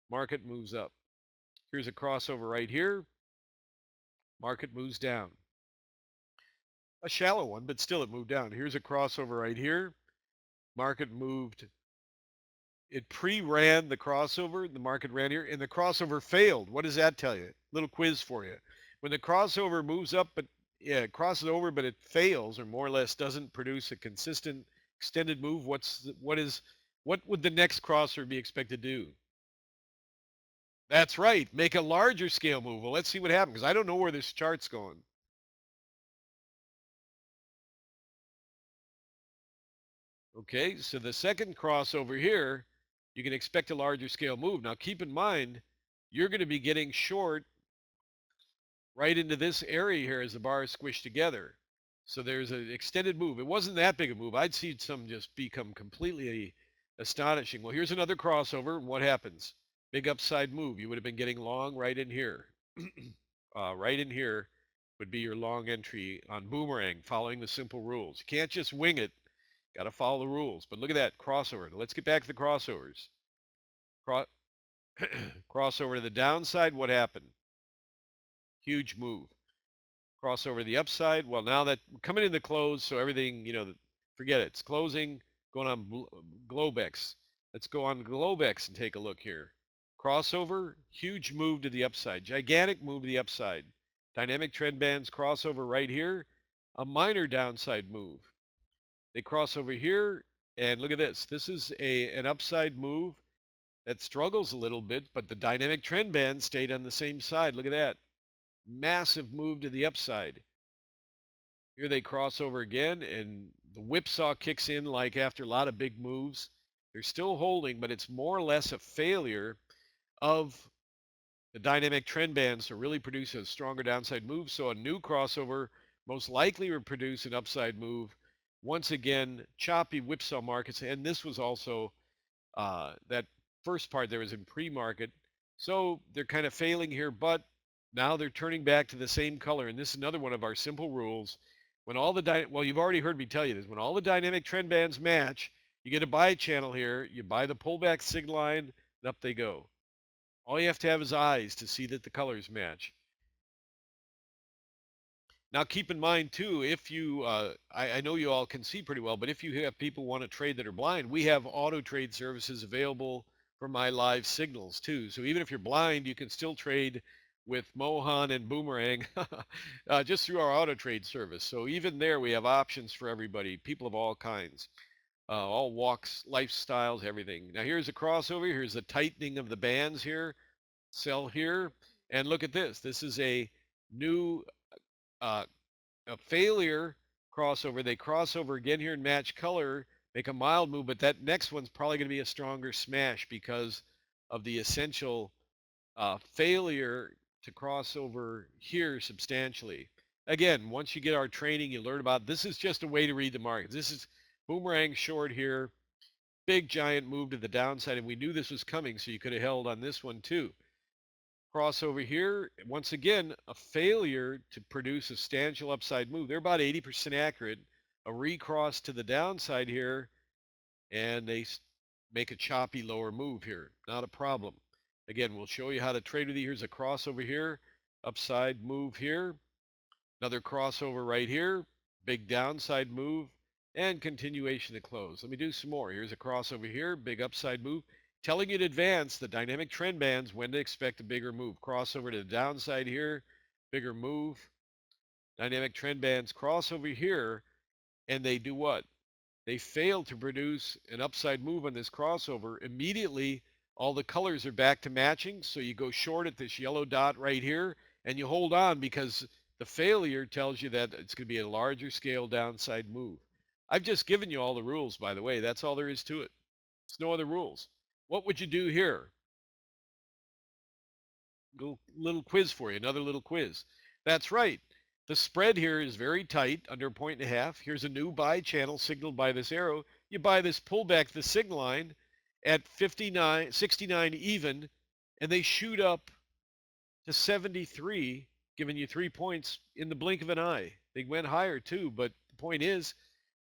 market moves up. Here's a crossover right here, market moves down. A shallow one, but still it moved down. Here's a crossover right here, market moved. It pre-ran the crossover, the market ran here, and the crossover failed. What does that tell you? Little quiz for you. When the crossover moves up, but yeah, it crosses over, but it fails, or more or less doesn't produce a consistent extended move, what would the next crossover be expected to do? That's right. Make a larger scale move. Well, let's see what happens, because I don't know where this chart's going. Okay, so the second crossover here, you can expect a larger scale move. Now, keep in mind, you're going to be getting short right into this area here as the bars squish together. So there's an extended move. It wasn't that big a move. I'd seen some just become completely astonishing. Well, here's another crossover. And what happens? Big upside move. You would have been getting long right in here. Right in here would be your long entry on Boomerang, following the simple rules. You can't just wing it. Got to follow the rules. But look at that crossover. Let's get back to the crossovers. Crossover to the downside, what happened? Huge move. Crossover to the upside. Well, now that we're coming in the close, so everything, forget it. It's closing, going on Globex. Let's go on Globex and take a look here. Crossover, huge move to the upside, gigantic move to the upside. Dynamic trend bands crossover right here, a minor downside move. They cross over here, and look at this. This is an upside move that struggles a little bit, but the dynamic trend band stayed on the same side. Look at that. Massive move to the upside. Here they cross over again, and the whipsaw kicks in like after a lot of big moves. They're still holding, but it's more or less a failure of the dynamic trend bands to really produce a stronger downside move. So a new crossover most likely would produce an upside move. Once again, choppy whipsaw markets, and this was also that first part there was in pre-market. So they're kind of failing here, but now they're turning back to the same color. And this is another one of our simple rules. When all the, well, you've already heard me tell you this, when all the dynamic trend bands match, you get a buy channel here, you buy the pullback signal line, and up they go. All you have to have is eyes to see that the colors match. Now, keep in mind too, if you, I know you all can see pretty well, but if you have people want to trade that are blind, we have auto trade services available for my live signals too. So even if you're blind, you can still trade with Mohan and Boomerang just through our auto trade service. So even there, we have options for everybody, people of all kinds, all walks, lifestyles, everything. Now here's a crossover. Here's a tightening of the bands here. Sell here, and look at this. This is a new uh, a failure crossover. They cross over again here in match color, make a mild move, but that next one's probably going to be a stronger smash because of the essential failure to cross over here substantially. Again, once you get our training, you learn about this is just a way to read the market. This is Boomerang short here, big giant move to the downside, and we knew this was coming, so you could have held on this one too. Crossover here, once again, a failure to produce a substantial upside move. They're about 80% accurate. A recross to the downside here, and they make a choppy lower move here. Not a problem. Again, we'll show you how to trade with you. Here's a crossover here, upside move here, another crossover right here, big downside move, and continuation to close. Let me do some more. Here's a crossover here, big upside move, telling you in advance the dynamic trend bands when to expect a bigger move. Crossover to the downside here, bigger move. Dynamic trend bands cross over here, and they do what? They fail to produce an upside move on this crossover. Immediately, all the colors are back to matching, so you go short at this yellow dot right here, and you hold on because the failure tells you that it's going to be a larger scale downside move. I've just given you all the rules, by the way. That's all there is to it. There's no other rules. What would you do here? Little quiz for you, another little quiz. That's right. The spread here is very tight, under a point and a half. Here's a new buy channel signaled by this arrow. You buy this pullback, the signal line, at 59, 69 even, and they shoot up to 73, giving you 3 points in the blink of an eye. They went higher too, but the point is,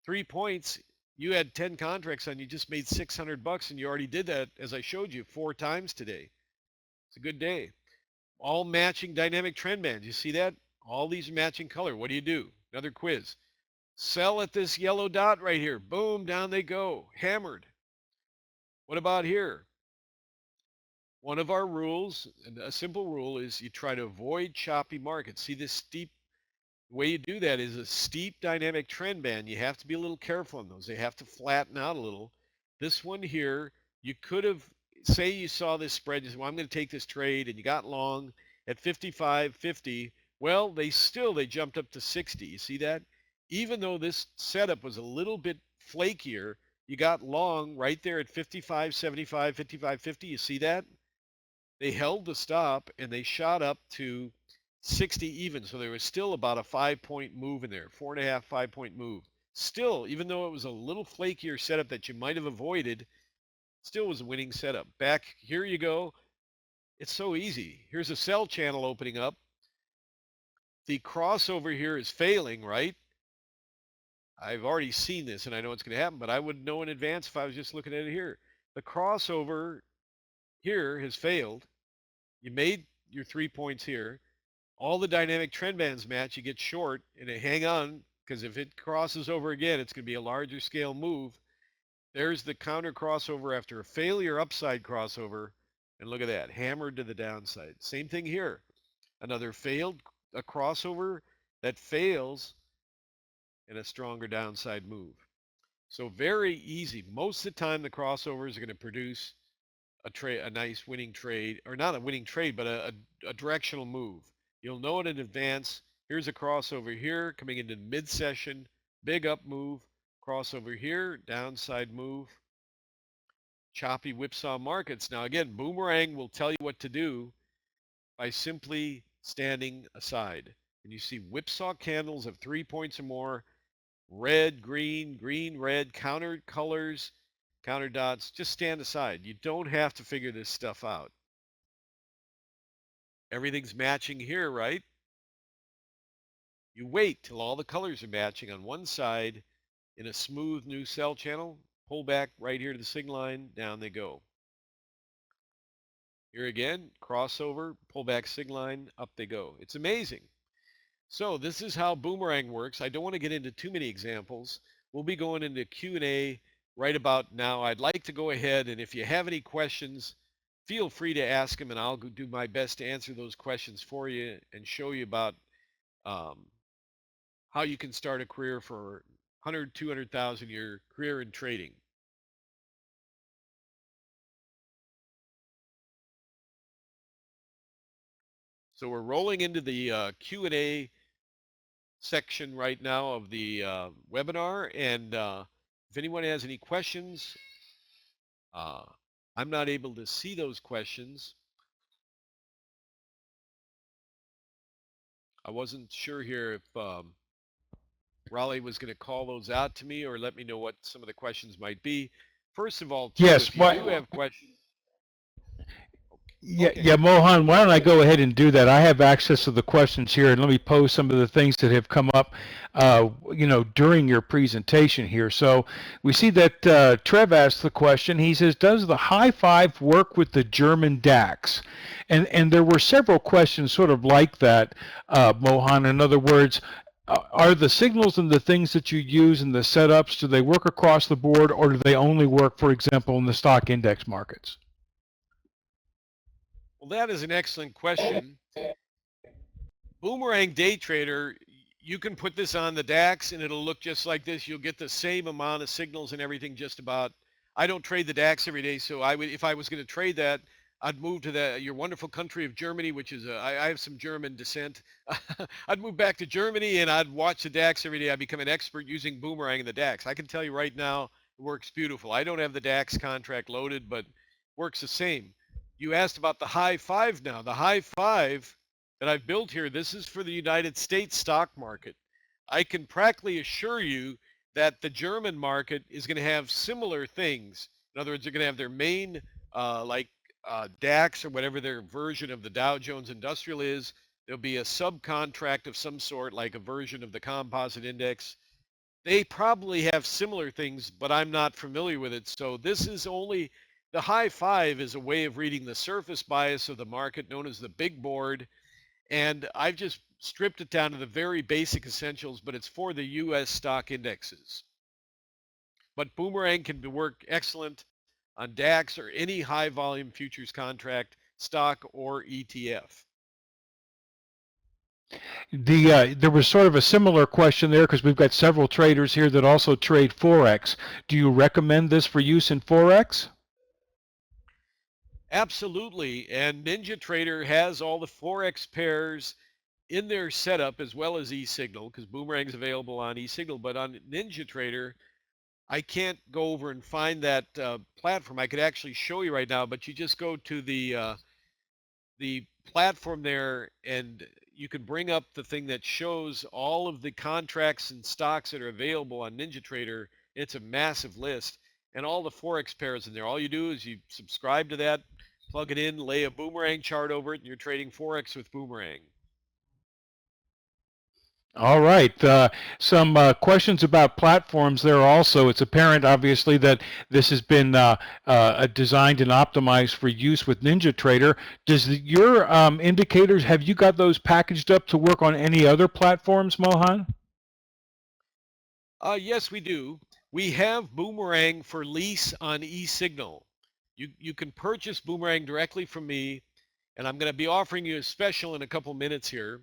3 points. You had 10 contracts on, you just made $600, and you already did that, as I showed you, 4 times today. It's a good day. All matching dynamic trend bands. You see that? All these matching color. What do? Another quiz. Sell at this yellow dot right here. Boom, down they go. Hammered. What about here? One of our rules, and a simple rule, is you try to avoid choppy markets. See this steep, the way you do that is a steep dynamic trend band. You have to be a little careful on those. They have to flatten out a little. This one here, you could have, say you saw this spread, you said, well, I'm going to take this trade, and you got long at 55.50. Well, they jumped up to 60. You see that? Even though this setup was a little bit flakier, you got long right there at 55.75, 55.50. You see that? They held the stop, and they shot up to 60 even. So there was still about a 5-point move in there, 4.5, 5-point move. Still, even though it was a little flakier setup that you might have avoided, still was a winning setup. Back here you go. It's so easy. Here's a sell channel opening up. The crossover here is failing, right? I've already seen this and I know it's going to happen, but I would know in advance if I was just looking at it here. The crossover here has failed. You made your 3 points here. All the dynamic trend bands match. You get short, and hang on, because if it crosses over again, it's going to be a larger scale move. There's the counter crossover after a failure upside crossover. And look at that, hammered to the downside. Same thing here. Another failed, a crossover that fails, and a stronger downside move. So very easy. Most of the time, the crossovers are going to produce a nice winning trade, or not a winning trade, but a directional move. You'll know it in advance. Here's a crossover here coming into mid-session, big up move, crossover here, downside move, choppy whipsaw markets. Now again, Boomerang will tell you what to do by simply standing aside. And you see whipsaw candles of 3 points or more, red, green, green, red, counter colors, counter dots. Just stand aside. You don't have to figure this stuff out. Everything's matching here, right? You wait till all the colors are matching on one side in a smooth new sell channel, pull back right here to the signal line, down they go. Here again, crossover, pull back signal line, up they go. It's amazing. So this is how Boomerang works. I don't want to get into too many examples. We'll be going into Q&A right about now. I'd like to go ahead, and if you have any questions, feel free to ask them, and I'll do my best to answer those questions for you and show you about how you can start a career for 100, 200,000 your career in trading. So we're rolling into the Q&A section right now of the webinar, and if anyone has any questions, I'm not able to see those questions. I wasn't sure here if Raleigh was going to call those out to me or let me know what some of the questions might be. First of all, too, Yes, if you do have questions. Yeah, Mohan, why don't I go ahead and do that? I have access to the questions here, and let me pose some of the things that have come up, during your presentation here. So we see that Trev asked the question. He says, does the high five work with the German DAX? And there were several questions sort of like that, Mohan. In other words, are the signals and the things that you use in the setups, do they work across the board, or do they only work, for example, in the stock index markets? Well, that is an excellent question. Boomerang Day Trader, you can put this on the DAX and it'll look just like this. You'll get the same amount of signals and everything just about. I don't trade the DAX every day, so I would, if I was going to trade that, I'd move to your wonderful country of Germany, which is I have some German descent. I'd move back to Germany and I'd watch the DAX every day. I'd become an expert using Boomerang in the DAX. I can tell you right now, it works beautiful. I don't have the DAX contract loaded, but works the same. You asked about the high five now. The high five that I've built here, this is for the United States stock market. I can practically assure you that the German market is going to have similar things. In other words, they're going to have their main DAX or whatever their version of the Dow Jones Industrial is. There'll be a subcontract of some sort, like a version of the composite index. They probably have similar things, but I'm not familiar with it. So this is only, the high five is a way of reading the surface bias of the market known as the big board. And I've just stripped it down to the very basic essentials, but it's for the U.S. stock indexes. But Boomerang can work excellent on DAX or any high volume futures contract, stock or ETF. There was sort of a similar question there because we've got several traders here that also trade Forex. Do you recommend this for use in Forex? Absolutely. And NinjaTrader has all the Forex pairs in their setup as well as eSignal, because Boomerang's available on eSignal. But on NinjaTrader, I can't go over and find that platform. I could actually show you right now, but you just go to the platform there and you can bring up the thing that shows all of the contracts and stocks that are available on NinjaTrader. It's a massive list and all the Forex pairs in there. All you do is you subscribe to that, plug it in, lay a Boomerang chart over it, and you're trading Forex with Boomerang. All right. Some questions about platforms there also. It's apparent, obviously, that this has been designed and optimized for use with NinjaTrader. Your indicators, have you got those packaged up to work on any other platforms, Mohan? Yes, we do. We have Boomerang for lease on eSignal. You can purchase Boomerang directly from me, and I'm going to be offering you a special in a couple minutes here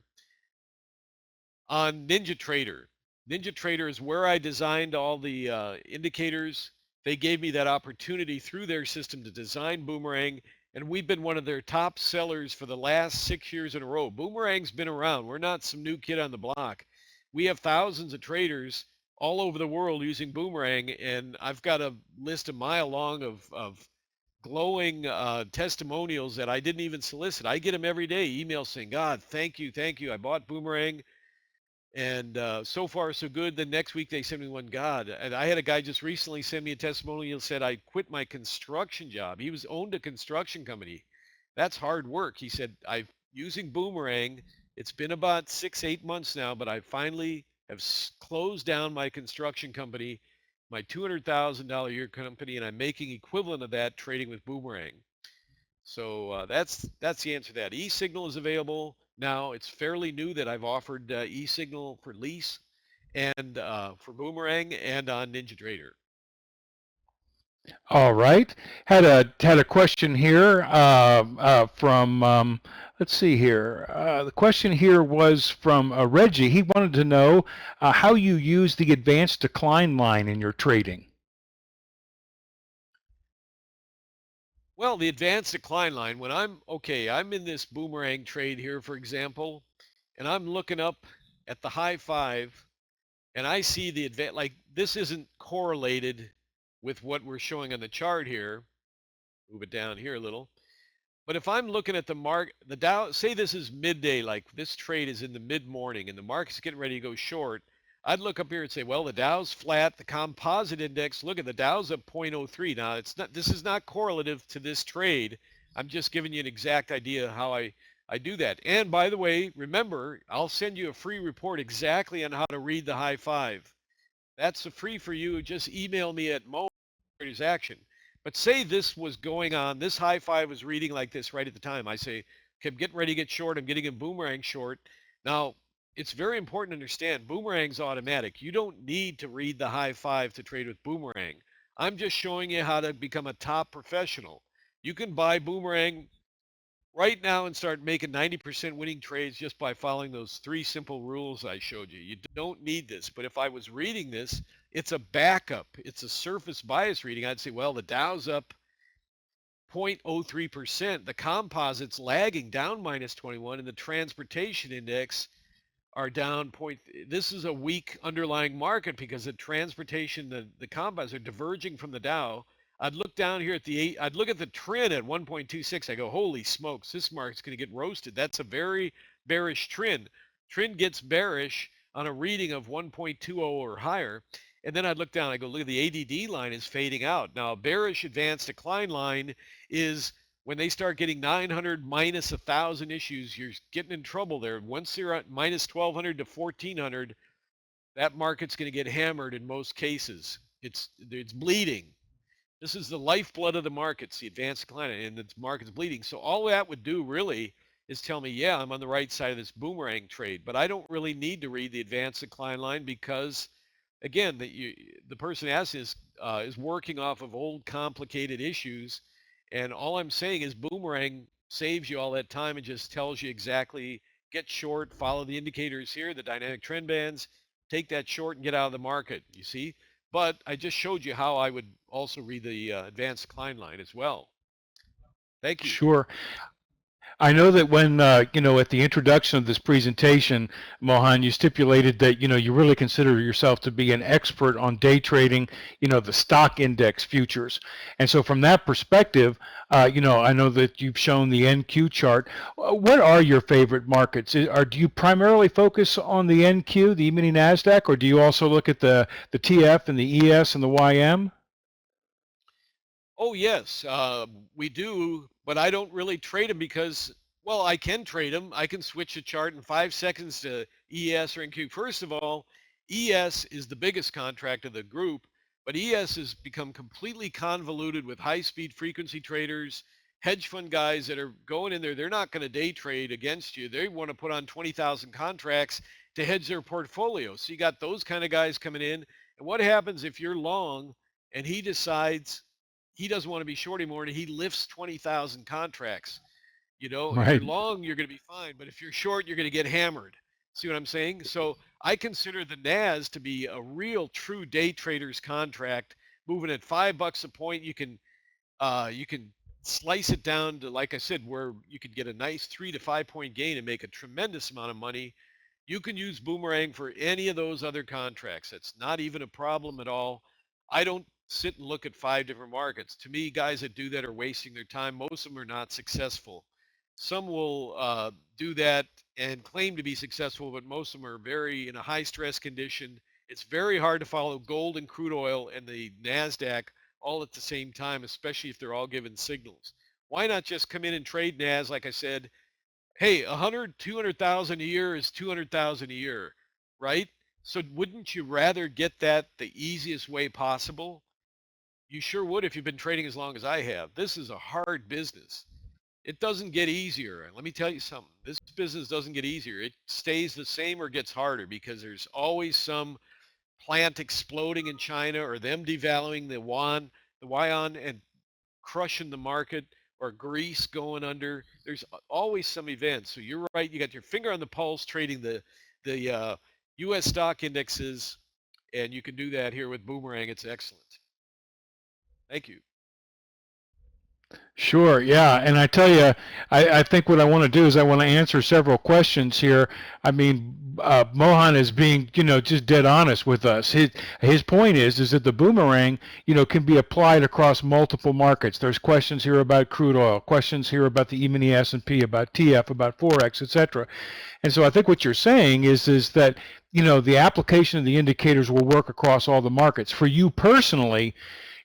on NinjaTrader. NinjaTrader is where I designed all the indicators. They gave me that opportunity through their system to design Boomerang, and we've been one of their top sellers for the last 6 years in a row. Boomerang's been around. We're not some new kid on the block. We have thousands of traders all over the world using Boomerang, and I've got a list a mile long of glowing testimonials that I didn't even solicit. I get them every day, emails saying, God, thank you, thank you. I bought Boomerang. And so far, so good. The next week, they sent me one. God, and I had a guy just recently send me a testimonial. Said I quit my construction job. He was owned a construction company. That's hard work. He said I'm using Boomerang. It's been about 6, 8 months now, but I finally have closed down my construction company, my $200,000 a year company, and I'm making equivalent of that trading with Boomerang. So that's the answer to that. eSignal is available now. It's fairly new that I've offered eSignal for lease and for Boomerang and on NinjaTrader. All right. Had a question here from let's see here. The question here was from Reggie. He wanted to know how you use the advanced decline line in your trading. Well, the advanced decline line, when I'm in this Boomerang trade here, for example, and I'm looking up at the high five and I see the advance, like this isn't correlated with what we're showing on the chart here. Move it down here a little. But if I'm looking at the Dow, say this is midday, like this trade is in the mid morning and the market's getting ready to go short, I'd look up here and say, well, the Dow's flat, the composite index, look at the Dow's up 0.03. Now, this is not correlative to this trade. I'm just giving you an exact idea how I do that. And by the way, remember, I'll send you a free report exactly on how to read the high five. That's free for you. Just email me at Traders Action. But say this was going on, this high five was reading like this right at the time. I say, okay, I'm getting ready to get short. I'm getting a Boomerang short. Now, it's very important to understand Boomerang's automatic. You don't need to read the high five to trade with Boomerang. I'm just showing you how to become a top professional. You can buy Boomerang right now and start making 90% winning trades just by following those 3 simple rules I showed you. You don't need this. But if I was reading this, it's a backup. It's a surface bias reading. I'd say, well, the Dow's up 0.03%. The composite's lagging down minus 21, and the transportation index are down point. This is a weak underlying market because the transportation, the combines are diverging from the Dow. I'd look down here at I'd look at the trend at 1.26. I go, holy smokes, this market's going to get roasted. That's a very bearish trend. Trend gets bearish on a reading of 1.20 or higher. And then I'd look down, I go, look at the ADD line is fading out. Now, a bearish advanced decline line is when they start getting 900 minus 1,000 issues, you're getting in trouble there. Once you're at minus 1,200 to 1,400, that market's going to get hammered in most cases. It's bleeding. This is the lifeblood of the markets, the advanced decline, and the market's bleeding. So all that would do really is tell me, yeah, I'm on the right side of this Boomerang trade, but I don't really need to read the advanced decline line because, again, the person asking is working off of old complicated issues, and all I'm saying is Boomerang saves you all that time and just tells you exactly get short, follow the indicators here, the dynamic trend bands, take that short and get out of the market. You see, but I just showed you how I would also read the advanced decline line as well. Thank you. Sure. I know that when, at the introduction of this presentation, Mohan, you stipulated that, you really consider yourself to be an expert on day trading, the stock index futures. And so from that perspective, I know that you've shown the NQ chart. What are your favorite markets? Do you primarily focus on the NQ, the E-mini NASDAQ, or do you also look at the TF and the ES and the YM? Oh, yes, we do, but I don't really trade them because, well, I can trade them. I can switch a chart in 5 seconds to ES or NQ. First of all, ES is the biggest contract of the group, but ES has become completely convoluted with high-speed frequency traders, hedge fund guys that are going in there. They're not going to day trade against you. They want to put on 20,000 contracts to hedge their portfolio. So you got those kind of guys coming in. And what happens if you're long and he decides he doesn't want to be short anymore and he lifts 20,000 contracts? You know, if you're Right. long, you're going to be fine, but if you're short, you're going to get hammered. See what I'm saying? So I consider the NAS to be a real true day trader's contract, moving at $5 a point. You can slice it down to, like I said, where you could get a nice 3 to 5 point gain and make a tremendous amount of money. You can use Boomerang for any of those other contracts. It's not even a problem at all. I don't sit and look at 5 different markets. To me, guys that do that are wasting their time. Most of them are not successful. Some will do that and claim to be successful, but most of them are very in a high stress condition. It's very hard to follow gold and crude oil and the NASDAQ all at the same time, especially if they're all given signals. Why not just come in and trade NAS? Like I said, hey, 100, 200,000 a year is 200,000 a year, right? So wouldn't you rather get that the easiest way possible? You sure would if you've been trading as long as I have. This is a hard business. It doesn't get easier. Let me tell you something. This business doesn't get easier. It stays the same or gets harder because there's always some plant exploding in China or them devaluing the yuan and crushing the market, or Greece going under. There's always some events. So you're right. You got your finger on the pulse trading the U.S. stock indexes, and you can do that here with Boomerang. It's excellent. Thank you. Sure, yeah, and I tell you, I think what I want to do is I want to answer several questions here. I mean, Mohan is being, just dead honest with us. His point is that the boomerang, can be applied across multiple markets. There's questions here about crude oil, questions here about the E-mini S&P, about TF, about Forex, etc. And so I think what you're saying is that, the application of the indicators will work across all the markets. For you personally,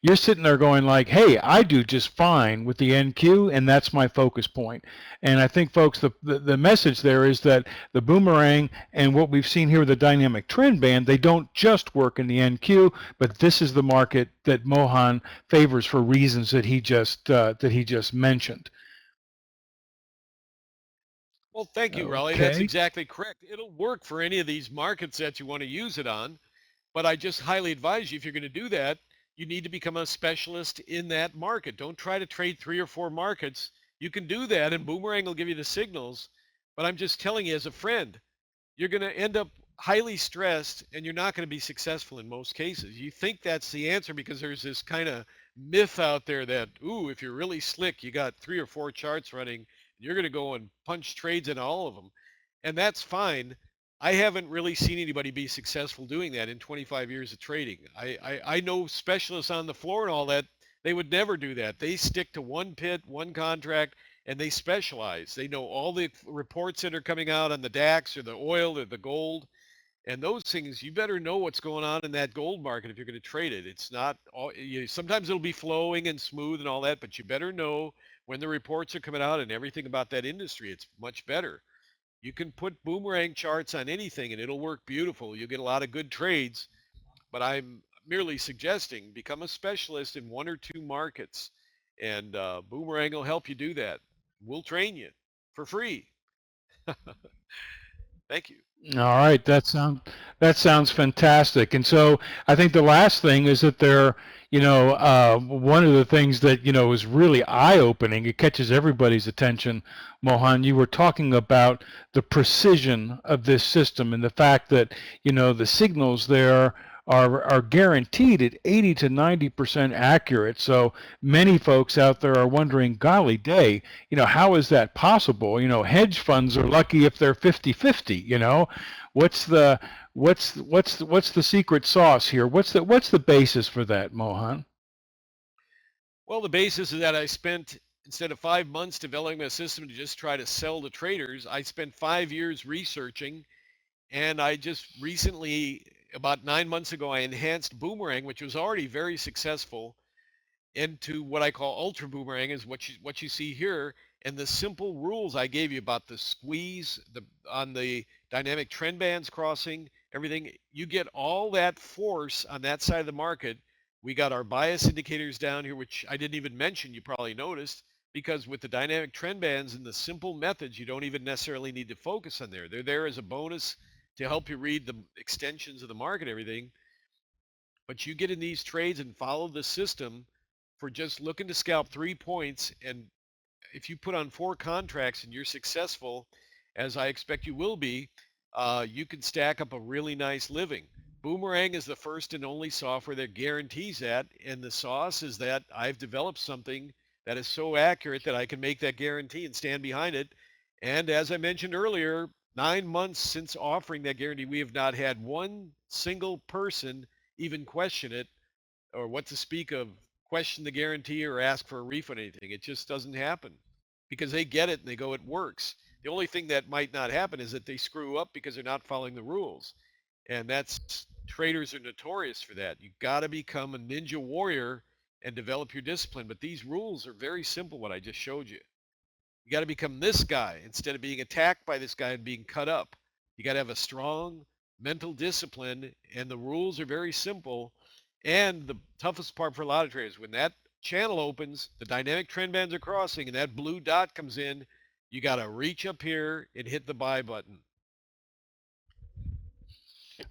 you're sitting there going like, hey, I do just fine with the NQ, and that's my focus point. And I think, folks, the message there is that the boomerang and what we've seen here with the dynamic trend band, they don't just work in the NQ, but this is the market that Mohan favors for reasons that he just mentioned. Well, thank you, Raleigh. That's Okay. exactly correct. It'll work for any of these markets that you want to use it on. But I just highly advise you, if you're going to do that, you need to become a specialist in that market. Don't try to trade 3 or 4 markets. You can do that, and Boomerang will give you the signals. But I'm just telling you, as a friend, you're going to end up highly stressed, and you're not going to be successful in most cases. You think that's the answer because there's this kind of myth out there that, ooh, if you're really slick, you got 3 or 4 charts running, and you're going to go and punch trades in all of them. And that's fine. I haven't really seen anybody be successful doing that in 25 years of trading. I know specialists on the floor and all that, they would never do that. They stick to one pit, one contract, and they specialize. They know all the reports that are coming out on the DAX or the oil or the gold. And those things, you better know what's going on in that gold market if you're going to trade it. It's not all, sometimes it'll be flowing and smooth and all that, but you better know when the reports are coming out and everything about that industry. It's much better. You can put boomerang charts on anything and it'll work beautiful. You'll get a lot of good trades, but I'm merely suggesting become a specialist in 1 or 2 markets, and Boomerang will help you do that. We'll train you for free. Thank you. All right, that sounds fantastic. And so I think the last thing is that one of the things that is really eye-opening. It catches everybody's attention. Mohan, you were talking about the precision of this system and the fact that the signals there are guaranteed at 80 to 90% accurate. So many folks out there are wondering, golly day, how is that possible? Hedge funds are lucky if they're 50-50. What's the what's the secret sauce here? What's the basis for that, Mohan? Well, the basis is that I spent, instead of 5 months developing a system to just try to sell to traders, I spent 5 years researching. And I just recently, about 9 months ago, I enhanced Boomerang, which was already very successful, into what I call Ultra Boomerang, is what you see here. And the simple rules I gave you about the squeeze, on the dynamic trend bands crossing, everything, you get all that force on that side of the market. We got our bias indicators down here, which I didn't even mention, you probably noticed, because with the dynamic trend bands and the simple methods, you don't even necessarily need to focus on there. They're there as a bonus to help you read the extensions of the market, everything. But you get in these trades and follow the system for just looking to scalp 3 points, and if you put on 4 contracts and you're successful, as I expect you will be, you can stack up a really nice living. Boomerang is the first and only software that guarantees that, and the sauce is that I've developed something that is so accurate that I can make that guarantee and stand behind it. And as I mentioned earlier, 9 months since offering that guarantee, we have not had one single person even question it, or what to speak of question the guarantee or ask for a refund or anything. It just doesn't happen because they get it and they go, it works. The only thing that might not happen is that they screw up because they're not following the rules. And that's, traders are notorious for that. You got to become a ninja warrior and develop your discipline. But these rules are very simple, what I just showed you. You got to become this guy instead of being attacked by this guy and being cut up. You got to have a strong mental discipline, and the rules are very simple. And the toughest part for a lot of traders, when that channel opens, the dynamic trend bands are crossing, and that blue dot comes in, you got to reach up here and hit the buy button.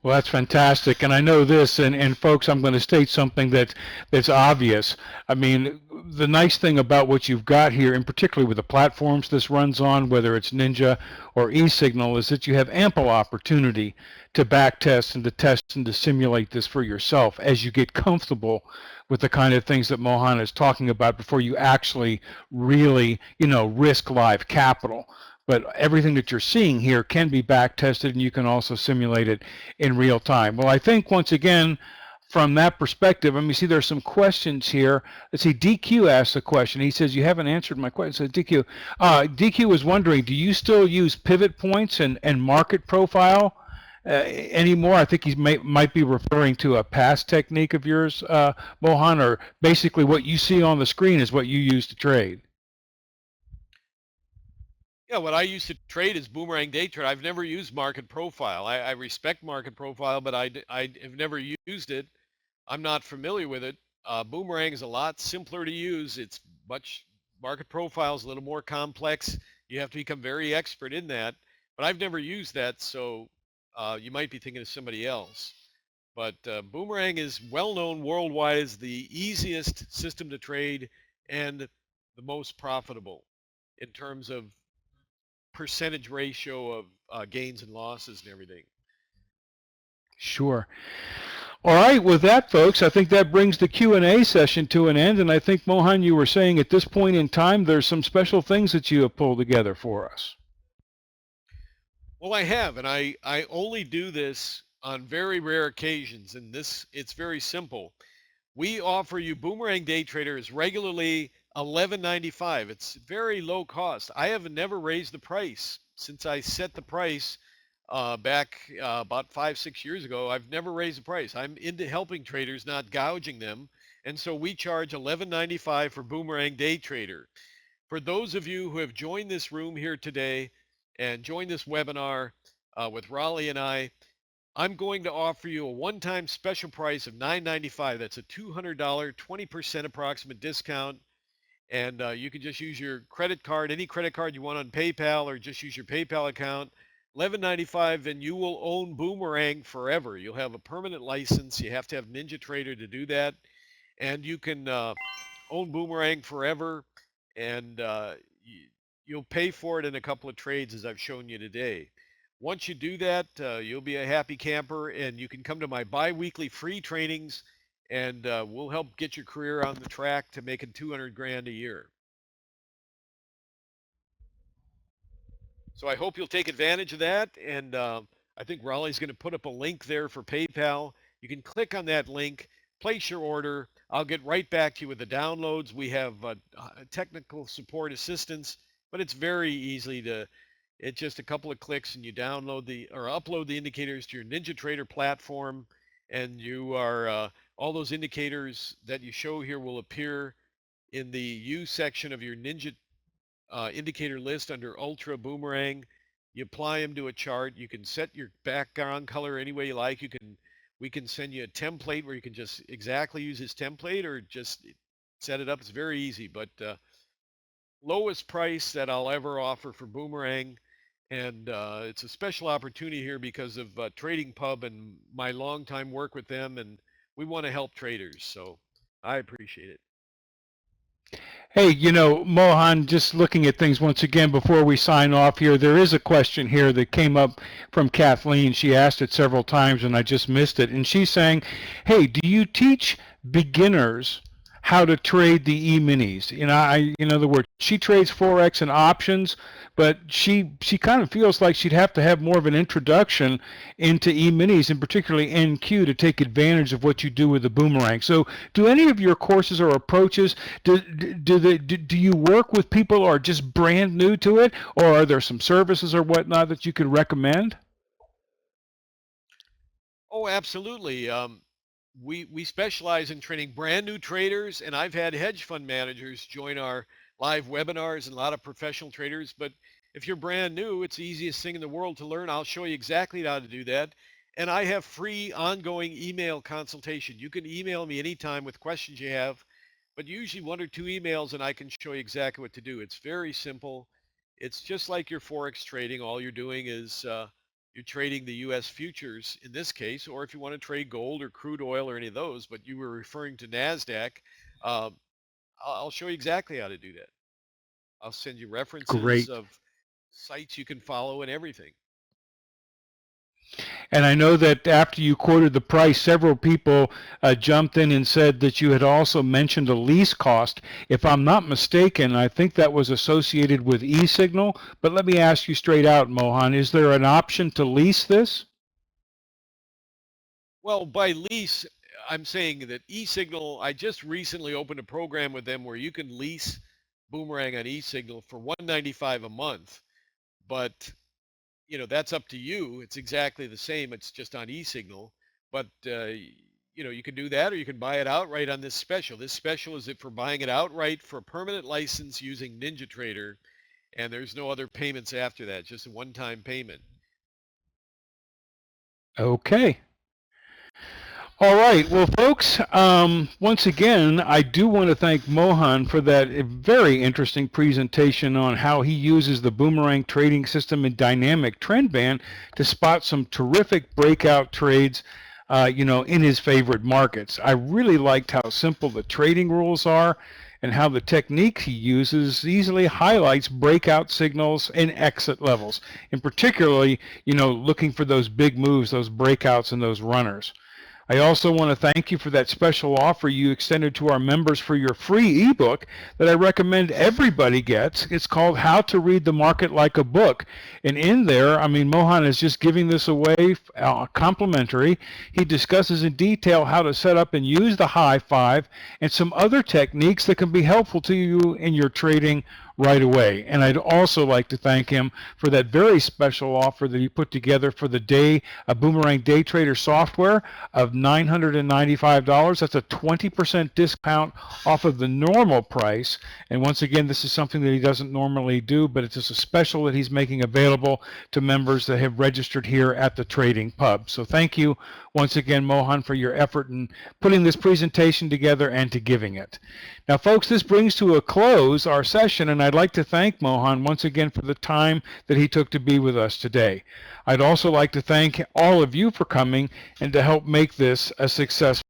Well, that's fantastic. And I know this, and folks, I'm going to state something that's obvious. I mean, the nice thing about what you've got here, and particularly with the platforms this runs on, whether it's Ninja or eSignal, is that you have ample opportunity to back test and to test and to simulate this for yourself as you get comfortable with the kind of things that Mohan is talking about before you actually really, risk live capital. But everything that you're seeing here can be back tested, and you can also simulate it in real time. Well, I think once again, from that perspective, let me see, there's some questions here. Let's see, DQ asked a question. He says, you haven't answered my question. So DQ was wondering, do you still use pivot points and market profile anymore? I think he might be referring to a past technique of yours, Mohan, or basically what you see on the screen is what you use to trade. Yeah, what I used to trade is Boomerang Day Trader. I've never used market profile. I respect market profile, but I have never used it. I'm not familiar with it. Boomerang is a lot simpler to use. It's much, market profile is a little more complex. You have to become very expert in that. But I've never used that, so you might be thinking of somebody else. But Boomerang is well known worldwide as the easiest system to trade and the most profitable in terms of percentage ratio of gains and losses and everything. Sure. All right, with that, folks, I think that brings the Q&A session to an end, and I think, Mohan, you were saying at this point in time there's some special things that you have pulled together for us. Well, I have, and I only do this on very rare occasions, and it's very simple. We offer you Boomerang Day Trader is regularly $11.95. It's very low cost. I have never raised the price since I set the price back about 5-6 years ago. I've never raised the price. I'm into helping traders, not gouging them. And so we charge $11.95 for Boomerang Day Trader. For those of you who have joined this room here today and joined this webinar with Raleigh and I'm going to offer you a one-time special price of $9.95. That's a $200, 20% approximate discount. And you can just use your credit card, any credit card you want on PayPal, or just use your PayPal account. $11.95, and you will own Boomerang forever. You'll have a permanent license. You have to have NinjaTrader to do that. And you can own Boomerang forever, and you'll pay for it in a couple of trades, as I've shown you today. Once you do that, you'll be a happy camper, and you can come to my bi-weekly free trainings, and we'll help get your career on the track to making 200 grand a year. So I hope you'll take advantage of that, and I think Raleigh's going to put up a link there for PayPal. You can click on that link, place your order. I'll get right back to you with the downloads. We have technical support assistance, but it's very easy to, it's just a couple of clicks and you download or upload the indicators to your NinjaTrader platform, and you are, all those indicators that you show here will appear in the U section of your indicator list under Ultra Boomerang. You apply them to a chart. You can set your background color any way you like. We can send you a template where you can just exactly use this template or just set it up. It's very easy, but lowest price that I'll ever offer for Boomerang. And it's a special opportunity here because of TradingPub and my longtime work with them. And we want to help traders. So I appreciate it. Hey, Mohan, just looking at things once again before we sign off here, there is a question here that came up from Kathleen. She asked it several times and I just missed it. And she's saying, hey, do you teach beginners how to trade the E-minis? In other words, she trades Forex and options, but she kind of feels like she'd have to have more of an introduction into E-minis and particularly NQ to take advantage of what you do with the Boomerang. So do any of your courses or approaches, do you work with people who are just brand new to it, or are there some services or whatnot that you could recommend? Oh, absolutely. We specialize in training brand new traders, and I've had hedge fund managers join our live webinars and a lot of professional traders. But if you're brand new, it's the easiest thing in the world to learn. I'll show you exactly how to do that. And I have free ongoing email consultation. You can email me anytime with questions you have, but usually 1 or 2 emails and I can show you exactly what to do. It's very simple. It's just like your Forex trading. All you're doing is you're trading the U.S. futures in this case, or if you want to trade gold or crude oil or any of those, but you were referring to NASDAQ, uh, I'll show you exactly how to do that. I'll send you references Great. of sites you can follow and everything. And I know that after you quoted the price, several people jumped in and said that you had also mentioned a lease cost. If I'm not mistaken, I think that was associated with eSignal. But let me ask you straight out, Mohan, is there an option to lease this? Well, by lease, I'm saying that eSignal, I just recently opened a program with them where you can lease Boomerang on eSignal for $195 a month. But that's up to you. It's exactly the same. It's just on eSignal. But you can do that, or you can buy it outright on this special. This special is it for buying it outright for a permanent license using NinjaTrader, and there's no other payments after that. Just a one-time payment. Okay. All right. Well, folks, once again, I do want to thank Mohan for that very interesting presentation on how he uses the Boomerang trading system and dynamic trend band to spot some terrific breakout trades, in his favorite markets. I really liked how simple the trading rules are and how the technique he uses easily highlights breakout signals and exit levels, and particularly, looking for those big moves, those breakouts and those runners. I also want to thank you for that special offer you extended to our members for your free ebook that I recommend everybody gets. It's called How to Read the Market Like a Book. And in there, Mohan is just giving this away complimentary. He discusses in detail how to set up and use the high five and some other techniques that can be helpful to you in your trading right away. And I'd also like to thank him for that very special offer that he put together for the day, a Boomerang Day Trader software of $995. That's a 20% discount off of the normal price. And once again, this is something that he doesn't normally do, but it's just a special that he's making available to members that have registered here at the Trading Pub. So thank you once again, Mohan, for your effort in putting this presentation together and to giving it. Now, folks, this brings to a close our session, and I'd like to thank Mohan once again for the time that he took to be with us today. I'd also like to thank all of you for coming and to help make this a successful